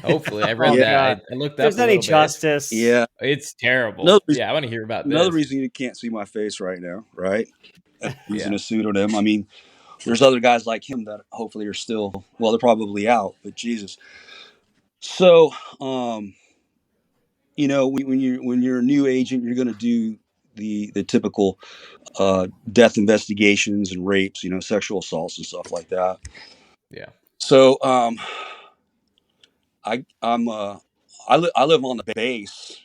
Hopefully. I read that. I looked up There's any justice. Yeah. It's terrible. I want to hear about another reason you can't see my face right now, right? Using a pseudonym. I mean, there's other guys like him that hopefully are still, they're probably out, but Jesus. So, when you're a new agent, you're going to do the typical death investigations and rapes, sexual assaults and stuff like that. Yeah. So I I live on the base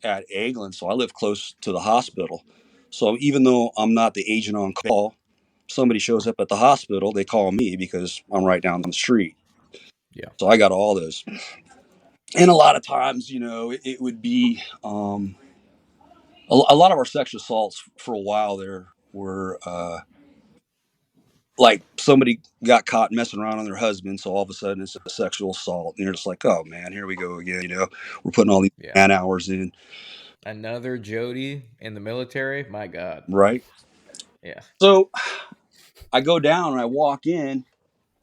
at Eglin, so I live close to the hospital. So even though I'm not the agent on call, somebody shows up at the hospital, they call me because I'm right down the street. Yeah. So I got all those. And a lot of times, it would be a lot of our sexual assaults for a while there were like somebody got caught messing around on their husband, so all of a sudden it's a sexual assault, and you're just like, oh man, here we go again. We're putting all these Yeah. man hours in, Another Jody in the military. My God. right? Yeah. So I go down and I walk in,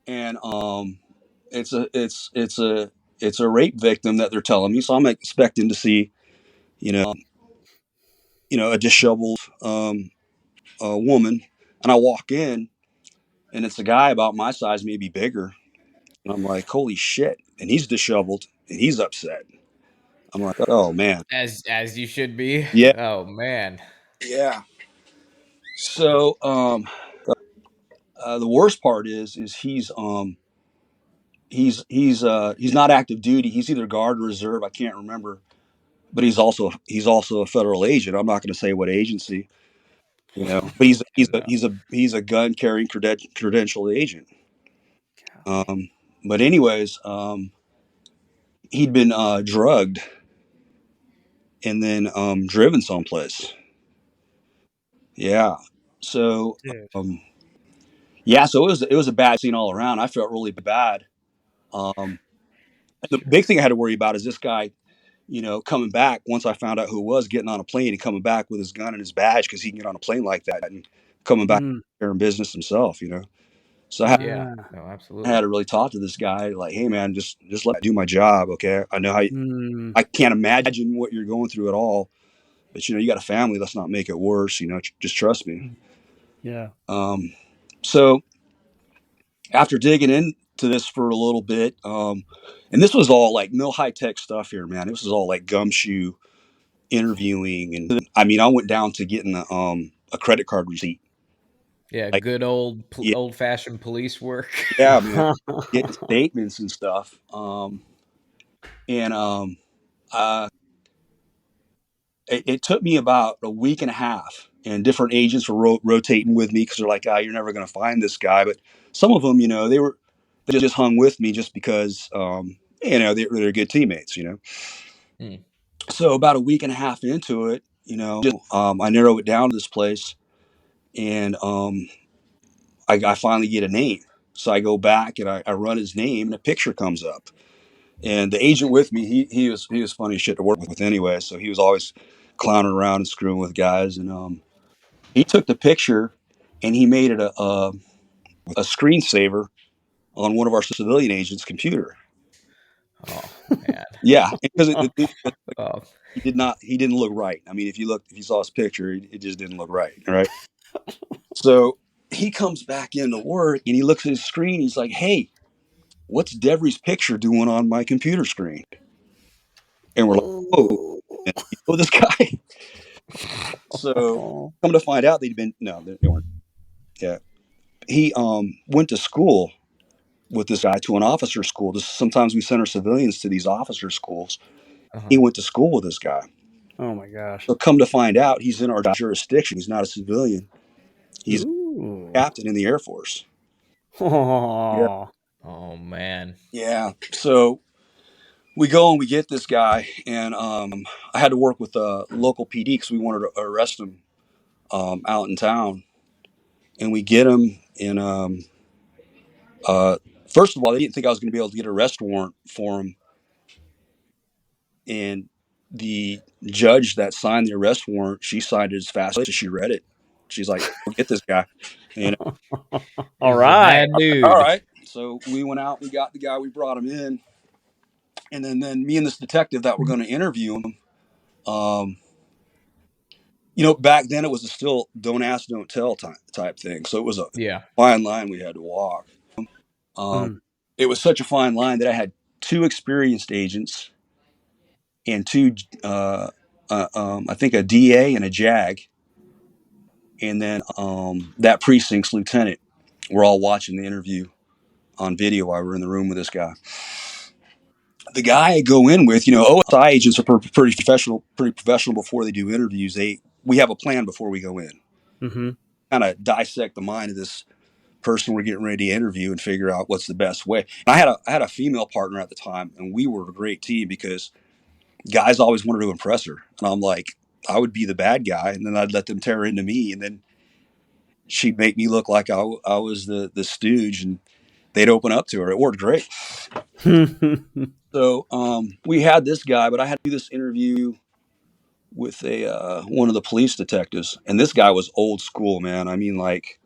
and it's a rape victim that they're telling me. So I'm expecting to see, you know, a disheveled woman, and I walk in, and it's a guy about my size, maybe bigger, and I'm like, holy shit! And he's disheveled, and he's upset. I'm like, oh man, As you should be. yeah, Oh man. yeah. So the worst part is he's not active duty. He's either guard or reserve. I can't remember, but he's also a federal agent. I'm not going to say what agency, but No. he's a gun carrying credentialed agent. Golly. But anyways, he'd been drugged and then driven someplace. Yeah. So Dude. um, yeah, so it was a bad scene all around. I felt really bad. And the Sure. big thing I had to worry about is this guy, coming back once I found out who it was, getting on a plane and coming back with his gun and his badge because he can get on a plane like that and coming back Mm. here in business himself. So Yeah. Yeah. No, I had absolutely. to really talk to this guy, like, hey man, just let me do my job, okay? I know how Mm. I can't imagine what you're going through at all, but you got a family. Let's not make it worse. Just trust me. Yeah. So after digging into this for a little bit, and this was all like no high tech stuff here, man. This was all like gumshoe interviewing, and I mean, I went down to getting a credit card receipt. Yeah, Like, good yeah, old fashioned police work. yeah, man, getting statements and stuff. And uh, it took me about a week and a half, and different agents were rotating with me because they're like, "Ah, you're never going to find this guy." But some of them, they just hung with me just because, they're good teammates. Hmm. So about a week and a half into it, I narrow it down to this place, and I finally get a name. So I go back and I run his name, and a picture comes up. And the agent with me, he was funny as shit to work with anyway. So he was always clowning around and screwing with guys. And he took the picture and he made it a screensaver on one of our civilian agents' computer. Oh man. Yeah, because Oh. he didn't look right. I mean, if you saw his picture, it just didn't look right. Right. So he comes back into work and he looks at his screen. He's like, "Hey, what's Devery's picture doing on my computer screen?" And we're like, "Oh, Oh. man, you know this guy?" So come to find out, they'd been no, they weren't. Yeah, he went to school with this guy to an officer school. Sometimes we send our civilians to these officer schools. Uh-huh. He went to school with this guy. Oh my gosh. So come to find out, he's in our jurisdiction. He's not a civilian. He's a Ooh. captain in the Air Force. Yeah. Oh. Oh man. Yeah. So we go and we get this guy, and I had to work with local PD because we wanted to arrest him out in town, and we get him. And first of all, they didn't think I was going to be able to get an arrest warrant for him, and the judge that signed the arrest warrant, she signed it as fast as she read it. She's like, "Go get this guy." And All This is a right. bad all dude. right, so we went out, we got the guy, we brought him in, and then me and this detective that were going to interview him. Um, back then it was a still don't ask, don't tell type thing. So it was a Yeah. fine line we had to walk. Um, Mm. it was such a fine line that I had two experienced agents and two, I think a DA and a JAG, and then that precinct's lieutenant. We're all watching the interview on video while we're in the room with this guy. the guy I go in with, OSI agents are pretty professional before they do interviews. We have a plan before we go in. Mm-hmm. Kind of dissect the mind of this person we're getting ready to interview and figure out what's the best way. And I had a female partner at the time, and we were a great team because guys always wanted to impress her, and I'm like, I would be the bad guy, and then I'd let them tear into me, and then she'd make me look like I was the stooge, and they'd open up to her. It worked great. So we had this guy, but I had to do this interview with one of the police detectives, and this guy was old school, man. I mean, like,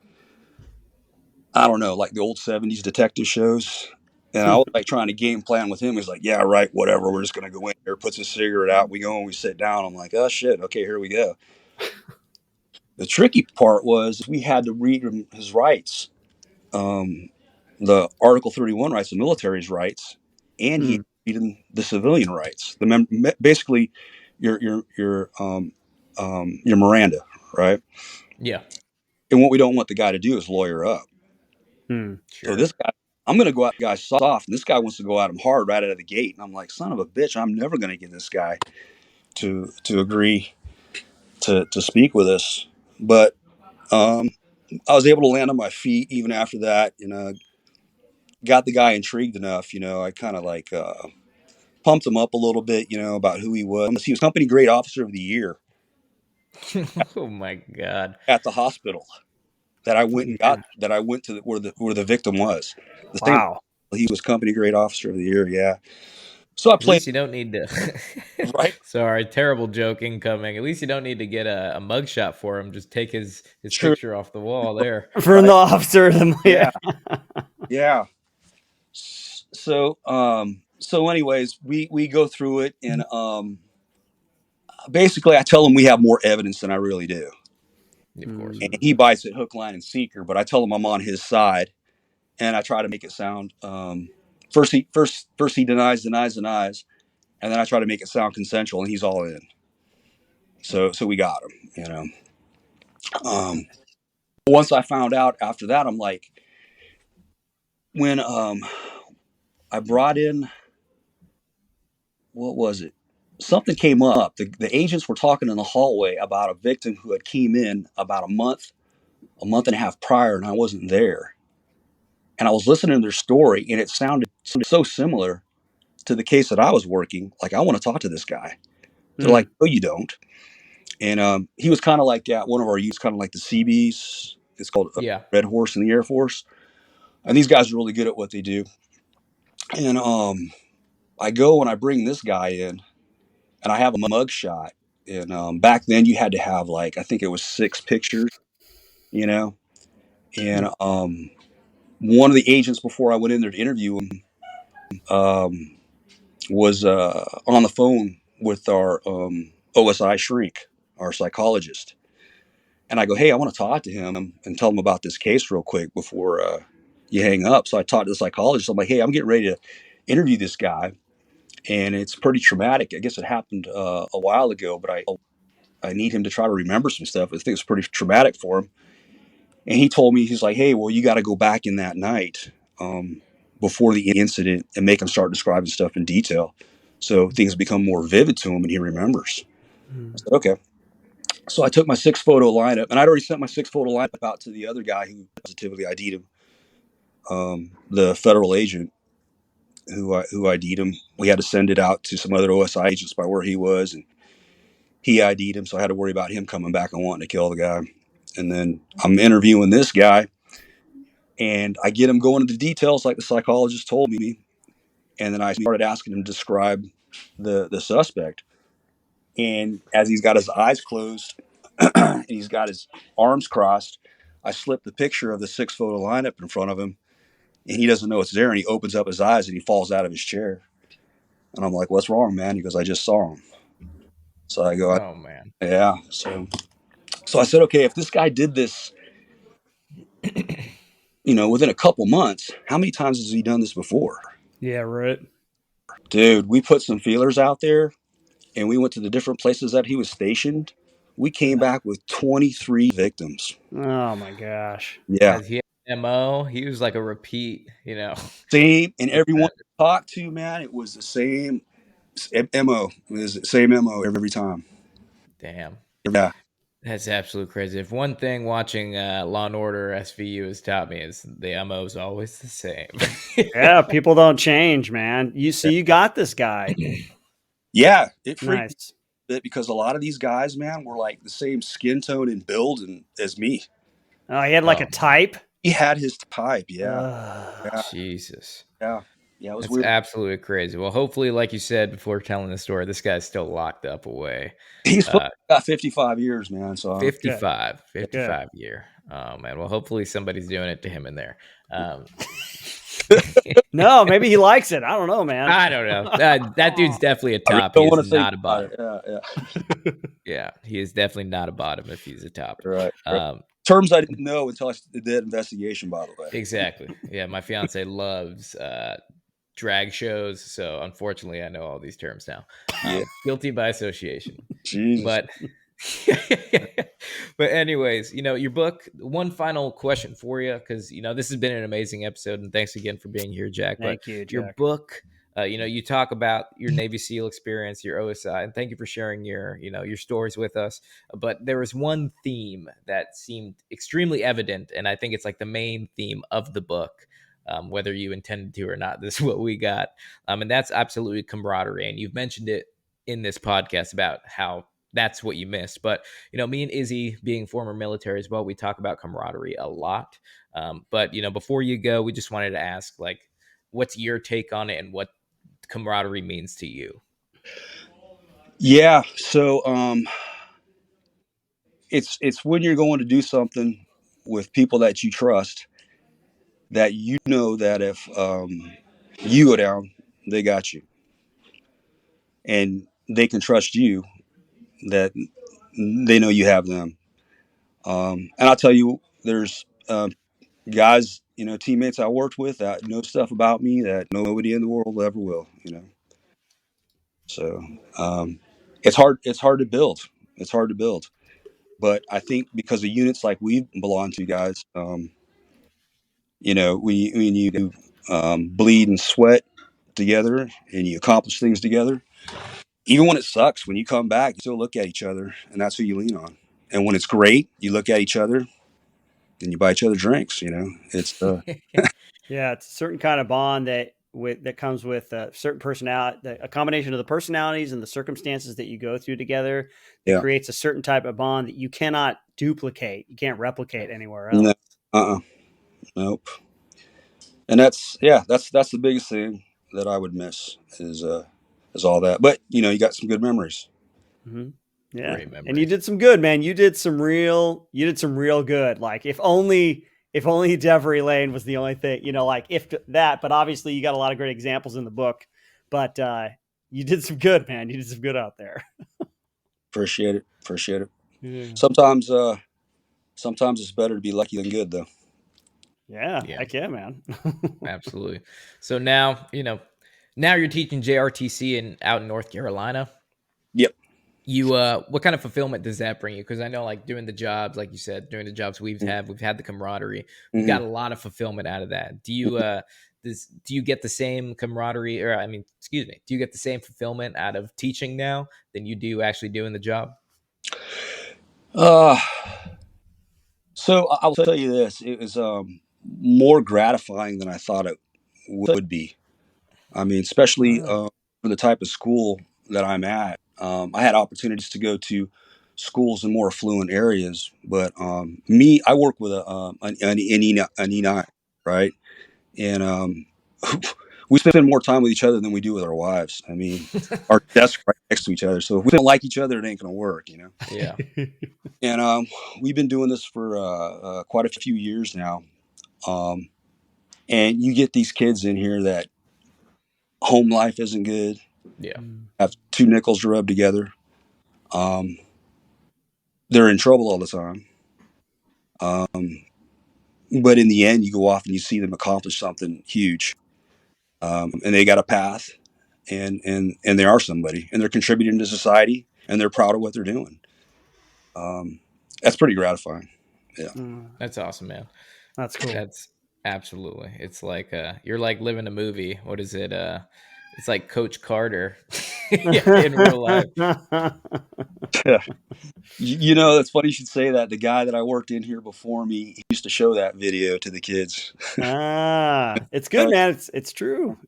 I don't know, like the old 70s detective shows. And I was like trying to game plan with him. He's like, yeah, right, whatever. We're just going to go in there, puts his cigarette out. We go and we sit down. I'm like, oh, shit. Okay, here we go. The tricky part was we had to read him his rights, the Article 31 rights, the military's rights, and he read him the civilian rights. Basically, your Miranda, right? Yeah. And what we don't want the guy to do is lawyer up. Sure. So this guy, I'm going to go out the guy soft, and this guy wants to go at him hard right out of the gate. And I'm like, son of a bitch, I'm never going to get this guy to agree to speak with us. But I was able to land on my feet even after that, and got the guy intrigued enough. I kind of like pumped him up a little bit, about who he was. He was Company Grade Officer of the Year Oh my God. at the hospital that I went and got. That I went to where the victim was. The same. Wow. He was Company Grade Officer of the Year. Yeah. So I At played. least you don't need to. Right. Sorry, terrible joke incoming. At least you don't need to get a mugshot for him. Just take his True. picture off the wall there. From the officer. Yeah. Yeah. So anyways, we go through it, and basically I tell him we have more evidence than I really do. Of course. And he bites it hook, line, and sinker, but I tell him I'm on his side, and I try to make it sound first he denies, and then I try to make it sound consensual, and he's all in. So we got him, once I found out after that, I'm like, when I brought in, what was it? Something came up. The agents were talking in the hallway about a victim who had came in about a month and a half prior, and I wasn't there. And I was listening to their story, and it sounded so similar to the case that I was working. Like, I want to talk to this guy. They're like, no, you don't. And he was kind of like one of our youths, kind of like the CBs. It's called Red Horse in the Air Force. And these guys are really good at what they do. And I go and I bring this guy in, and I have a mug shot. And back then you had to have, like, I think it was 6 pictures, And one of the agents before I went in there to interview him was on the phone with our OSI shrink, our psychologist. And I go, hey, I want to talk to him and tell him about this case real quick before you hang up. So I talked to the psychologist. I'm like, hey, I'm getting ready to interview this guy, and it's pretty traumatic. I guess it happened a while ago, but I need him to try to remember some stuff. I think it's pretty traumatic for him. And he told me, he's like, hey, well, you got to go back in that night before the incident and make him start describing stuff in detail, so things become more vivid to him and he remembers. I said, okay. So I took my 6-photo lineup, and I'd already sent my 6-photo lineup out to the other guy who positively ID'd him, the federal agent who ID'd him. We had to send it out to some other OSI agents by where he was, and he ID'd him, so I had to worry about him coming back and wanting to kill the guy. And then I'm interviewing this guy, and I get him going into details like the psychologist told me. And then I started asking him to describe the suspect. And as he's got his eyes closed and he's got his arms crossed, I slip the picture of the 6-photo lineup in front of him, and he doesn't know it's there. And he opens up his eyes and he falls out of his chair. And I'm like, what's wrong, man? He goes, I just saw him. So I go, oh man. Yeah. So I said, okay, if this guy did this, within a couple months, how many times has he done this before? Yeah, right. Dude, we put some feelers out there, and we went to the different places that he was stationed. We came back with 23 victims. Oh my gosh. Yeah. Has he MO. He was like a repeat, Same, and everyone offender. I talked to, man, it was the same MO. It was the same MO every time. Damn. Yeah. That's absolutely crazy. If one thing watching Law and Order SVU has taught me is the MO is always the same. Yeah, people don't change, man. You got this guy. Yeah, it freaked me Nice. a bit because a lot of these guys, man, were like the same skin tone and build as me. Oh, he had like a Oh, type. He had his type. Yeah. Ugh. Yeah. Jesus. Yeah. Yeah. It was That's weird. absolutely crazy. Well, hopefully, like you said before telling the story, this guy's still locked up away. He's supposed Uh, to got 55 years, man. So 55, Good. 55 year. Oh, man. Well, hopefully somebody's doing it to him in there. No, maybe he likes it. I don't know, man. I don't know. That dude's definitely a I really top. don't He is want to think not a about bottom. it. Yeah. Yeah, he is definitely not a bottom if he's a top. Right. Terms I didn't know until I did that investigation, by the way. Exactly. Yeah, my fiance loves drag shows, so unfortunately, I know all these terms now. Yeah. Guilty by association. Jesus. But, but anyways, your book. One final question for you, because this has been an amazing episode, and thanks again for being here, Jack. Thank but you, Jack. your book. You talk about your Navy SEAL experience, your OSI, and thank you for sharing your stories with us. But there was one theme that seemed extremely evident, and I think it's like the main theme of the book, whether you intended to or not. This is what we got, and that's absolutely camaraderie. And you've mentioned it in this podcast about how that's what you missed. But me and Izzy, being former military as well, we talk about camaraderie a lot. But before you go, we just wanted to ask, like, what's your take on it, and what camaraderie means to you? Yeah. So it's when you're going to do something with people that you trust, that you know that if you go down, they got you, and they can trust you, that they know you have them. And I'll tell you, there's guys, teammates I worked with that know stuff about me that nobody in the world ever will. So it's hard. It's hard to build. It's hard to build. But I think because of units like we belong to, guys, when you bleed and sweat together and you accomplish things together, even when it sucks, when you come back, you still look at each other, and that's who you lean on. And when it's great, you look at each other and you buy each other drinks. It's Yeah, it's a certain kind of bond that comes with a certain personality, a combination of the personalities and the circumstances that you go through together that yeah. creates a certain type of bond that you cannot duplicate. You can't replicate anywhere No, else. nope. And that's the biggest thing that I would miss is all that. But you got some good memories. Mm-hmm. Yeah, Great memories. and you did some good, man. You did some real good. Like if only Devery Lane was the only thing, like if that. But obviously, you got a lot of great examples in the book. But you did some good, man. You did some good out there. Appreciate it. Yeah. Sometimes it's better to be lucky than good, though. Yeah. Heck yeah, man. Absolutely. So now you're teaching JRTC out in North Carolina. Yep. You what kind of fulfillment does that bring you? Because I know, like, doing the jobs, like you said, doing the jobs we've had the camaraderie. We've got a lot of fulfillment out of that. Do you do you get the same camaraderie, or do you get the same fulfillment out of teaching now than you do actually doing the job? So I will tell you this: it was more gratifying than I thought it would be. Especially for the type of school that I'm at. I had opportunities to go to schools in more affluent areas, but I work with an E9, right? And we spend more time with each other than we do with our wives. Our desks right next to each other, so if we don't like each other, it ain't gonna work, Yeah. And we've been doing this for quite a few years now, and you get these kids in here that home life isn't good. Yeah. Have two nickels to rub together. They're in trouble all the time. But in the end, you go off and you see them accomplish something huge. And they got a path, and they are somebody, and they're contributing to society, and they're proud of what they're doing. That's pretty gratifying. Yeah. That's awesome, man. That's cool. That's absolutely. It's like you're like living a movie. What is it? It's like Coach Carter in real life. You know, it's funny you should say that. The guy that I worked in here before me, he used to show that video to the kids. It's good, man. It's true.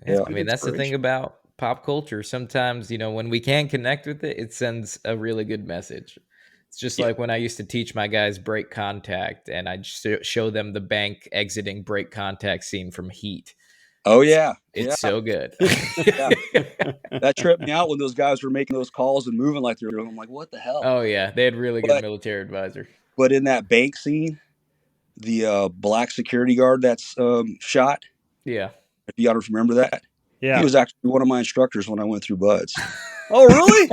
Yeah. I mean, that's the thing about pop culture. Sometimes, when we can connect with it, it sends a really good message. It's just Yeah. like when I used to teach my guys break contact, and I'd show them the bank exiting break contact scene from Heat. Oh yeah. It's so good. Yeah. That tripped me out when those guys were making those calls and moving like they're. I'm like, what the hell? Oh yeah, they had really good military advisor. But in that bank scene, the black security guard that's shot. Yeah. If you gotta remember that. Yeah. He was actually one of my instructors when I went through Buds. Oh, really?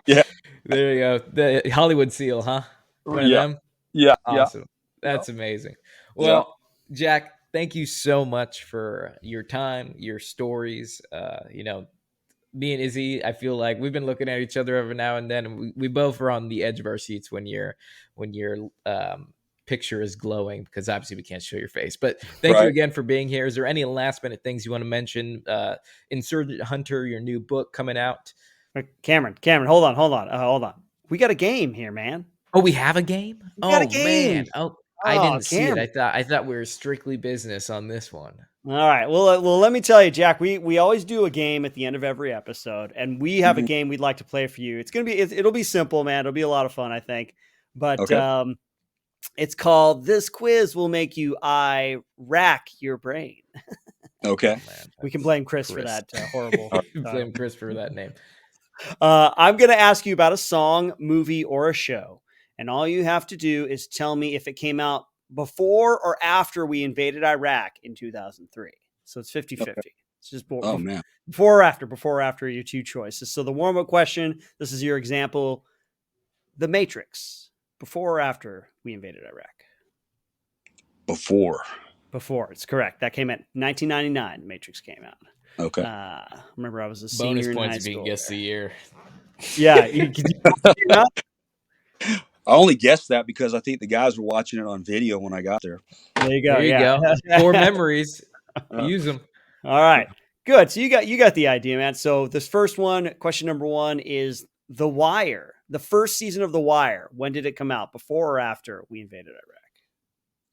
Yeah. There you go. The Hollywood SEAL, huh? One of them? Yeah. Awesome. That's amazing. Well, Jack, thank you so much for your time, your stories. Me and Izzy, I feel like we've been looking at each other every now and then, and we both are on the edge of our seats when your picture is glowing, because obviously we can't show your face. But thank you again for being here. Is there any last minute things you want to mention? Insurgent Hunter, your new book coming out. Cameron, hold on. We got a game here, man. Oh, we have a game? got a game. Man. Oh, I didn't see Cam. it. I thought we were strictly business on this one. All right. Well, let me tell you, Jack, we always do a game at the end of every episode, and we have a game we'd like to play for you. It'll be simple, man. It'll be a lot of fun, I think. But it's called This Quiz Will Make You Rack Your Brain. Okay. We can blame Chris for that horrible. Blame Chris for that name. I'm going to ask you about a song, movie, or a show. And all you have to do is tell me if it came out before or after we invaded Iraq in 2003. So it's 50-50. Okay. It's just man. Before or after your two choices. So the warm-up question, this is your example. The Matrix, before or after we invaded Iraq? Before. It's correct. That came out 1999. Matrix came out. Okay. Remember, I was a senior in high points if you school. can guess the year. Yeah. I only guessed that because I think the guys were watching it on video when I got there. There you go. There you go. Core memories. Use them. All right. Good. So you got the idea, man. So this first one, question number 1 is The Wire. The first season of The Wire. When did it come out? Before or after we invaded Iraq?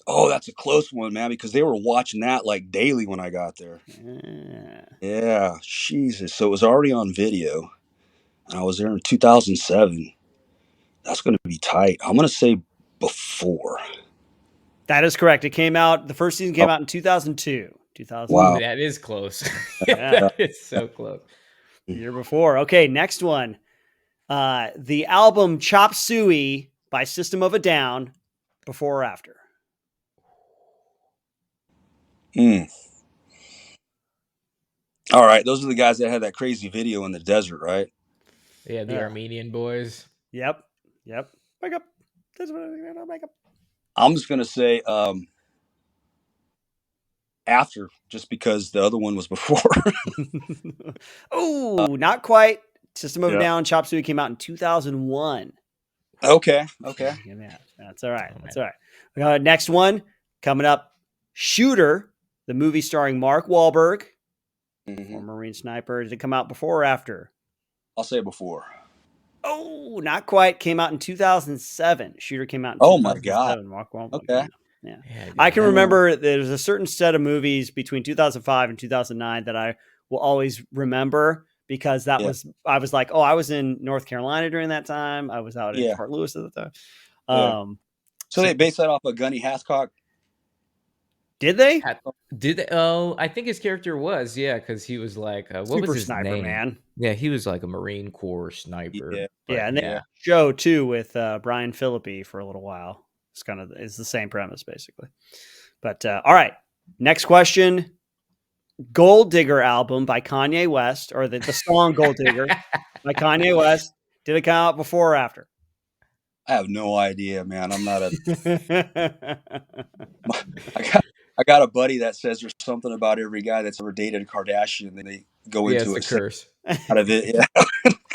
Oh, that's a close one, man, because they were watching that like daily when I got there. Yeah. Jesus. So it was already on video. And I was there in 2007. That's going to be tight. I'm going to say before. That is correct. It came out. The first season came out in 2002. Wow. That is close. Yeah. That is so close. The year before. Okay, next one. The album Chop Suey by System of a Down, before or after? All right. Those are the guys that had that crazy video in the desert, right? Yeah, the Armenian boys. Yep. Wake up. Wake up. I'm just going to say after, just because the other one was before. Oh, not quite. System of a Down, Chop Suey came out in 2001. Okay. That's all right. That's all right. Next one coming up. Shooter, the movie starring Mark Wahlberg, former Marine sniper. Did it come out before or after? I'll say before. Oh, not quite. Came out in 2007. Shooter came out in 2007. My God. Mark Wahlberg. Okay. Yeah. I can remember there's a certain set of movies between 2005 and 2009 that I will always remember, because I was like, I was in North Carolina during that time. I was out in Fort Lewis at the time. So they based that off of Gunny Hathcock? Did they? Oh, I think his character was, because he was like, what was his sniper, name? Man. Yeah, he was like a Marine Corps sniper. And then show too with Brian Phillippe for a little while. It's the same premise basically. But all right, next question. Gold Digger album by Kanye West, or the song Gold Digger by Kanye West. Did it come out before or after? I have no idea, man. I'm not I got a buddy that says there's something about every guy that's ever dated a Kardashian, and they go into it's a curse out of it. Yeah.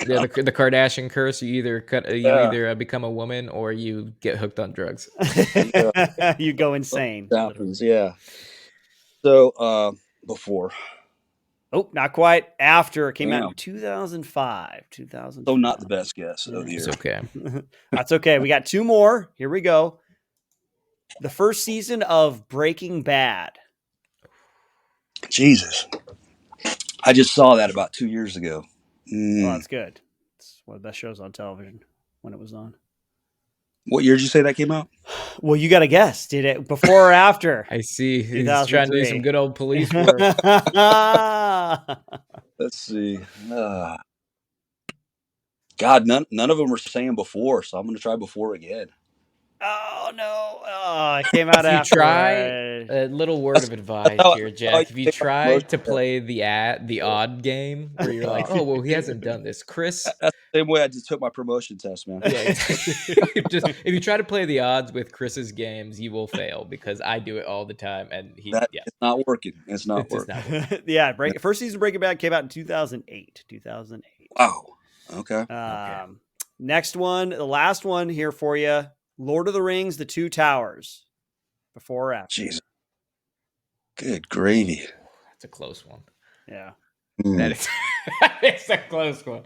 the Kardashian curse. You either Yeah. become a woman or you get hooked on drugs. Yeah. You go insane. That happens. Yeah. So before, Oh, not quite. After it came out in damn. 2005. So 2005. not the best guess of the It's year. okay. That's okay. We got 2 more. Here we go. The first season of Breaking Bad. Jesus. I just saw that about 2 years ago. Well, that's good. It's one of the best shows on television when it was on. What year did you say that came out? Well, you got to guess. Did it before or after? I see. He's trying to do some 2003. good old police work. Let's see. God, none of them were saying before, so I'm going to try before again. Oh no! Oh, it came out If you after. try a little word That's of advice how here, I Jack. If you take my try promotion to test. play the odd game, where you're like, oh well, he hasn't done this, Chris. That's the same way I just took my promotion test, man. Yeah, just if you try to play the odds with Chris's games, you will fail because I do it all the time, and It's not working. It's not it's just working. not working. Yeah, first season of Breaking Bad came out in 2008. 2008. Wow. Okay. Next one, the last one here for you. Lord of the Rings: The Two Towers. Before or after? Jesus. Good gravy. That's a close one. Yeah. That is it's a close one.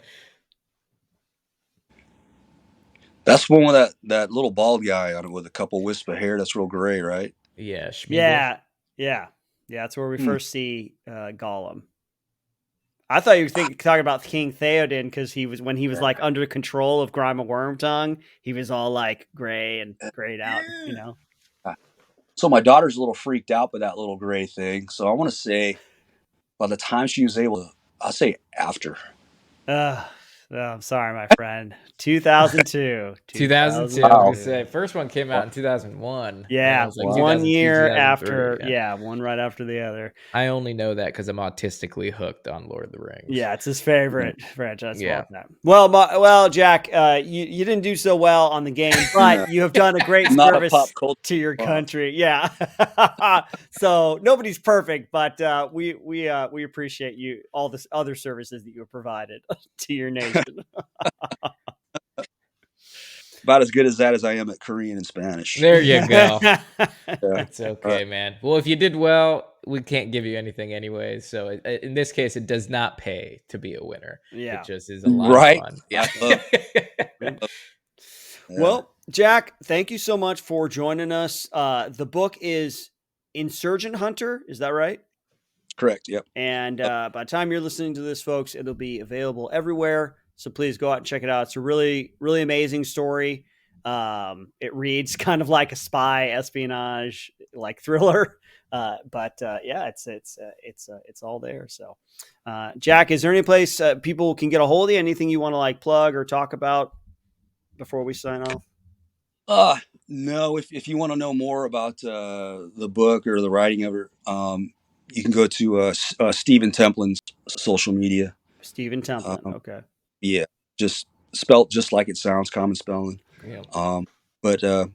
That's one with that little bald guy on it with a couple wisps of hair. That's real gray, right? Yeah, Schmiegel. Yeah. That's where we first see Gollum. I thought you were talking about King Theoden because when he was like under control of Grima Wormtongue, he was all like gray and grayed out, you know. So my daughter's a little freaked out by that little gray thing. So I want to say, by the time she was able to, I'll say after. I'm sorry, my friend. 2002. 2002. I was gonna say first one came out in 2001. Yeah, It was like 1 year 2002, after. 2003, Yeah, one right after the other. I only know that because I'm autistically hooked on Lord of the Rings. Yeah, it's his favorite franchise. Yeah. Well, Jack, you didn't do so well on the game, but you have done a great Not a service pop culture to your fan. country. Yeah. So nobody's perfect, but we appreciate you all this other services that you have provided to your nation. About as good as that as I am at Korean and Spanish. There you go. Yeah. It's okay, man. Well, if you did well, we can't give you anything anyway. So in this case, it does not pay to be a winner. Yeah. It just is a lot of fun. Yeah. Well, Jack, thank you so much for joining us. The book is Insurgent Hunter. Is that right? Correct. Yep. And by the time you're listening to this, folks, it'll be available everywhere. So please go out and check it out. It's a really, really amazing story. It reads kind of like a spy espionage like thriller. Yeah, it's all there. So, Jack, is there any place people can get a hold of you? Anything you want to like plug or talk about before we sign off? No. If you want to know more about the book or the writing of it, you can go to Stephen Templin's social media. Stephen Templin. Okay. Yeah, just spelt just like it sounds, common spelling. Yeah. But I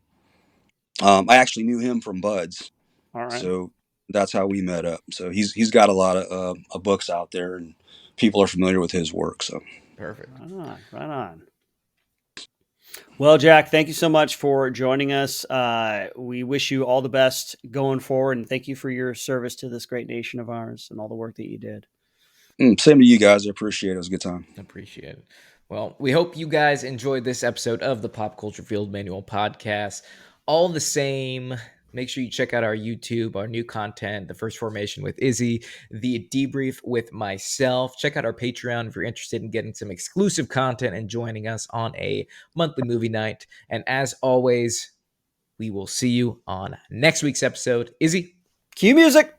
actually knew him from Buds. All right. So that's how we met up. So he's got a lot of books out there, and people are familiar with his work. So perfect. Right on. Well, Jack, thank you so much for joining us. We wish you all the best going forward, and thank you for your service to this great nation of ours and all the work that you did. Same to you guys. I appreciate it. It was a good time. Appreciate it. Well, we hope you guys enjoyed this episode of the Pop Culture Field Manual podcast. All the same, make sure you check out our YouTube, our new content, the First Formation with Izzy, the debrief with myself. Check out our Patreon if you're interested in getting some exclusive content and joining us on a monthly movie night. And as always, we will see you on next week's episode. Izzy, cue music.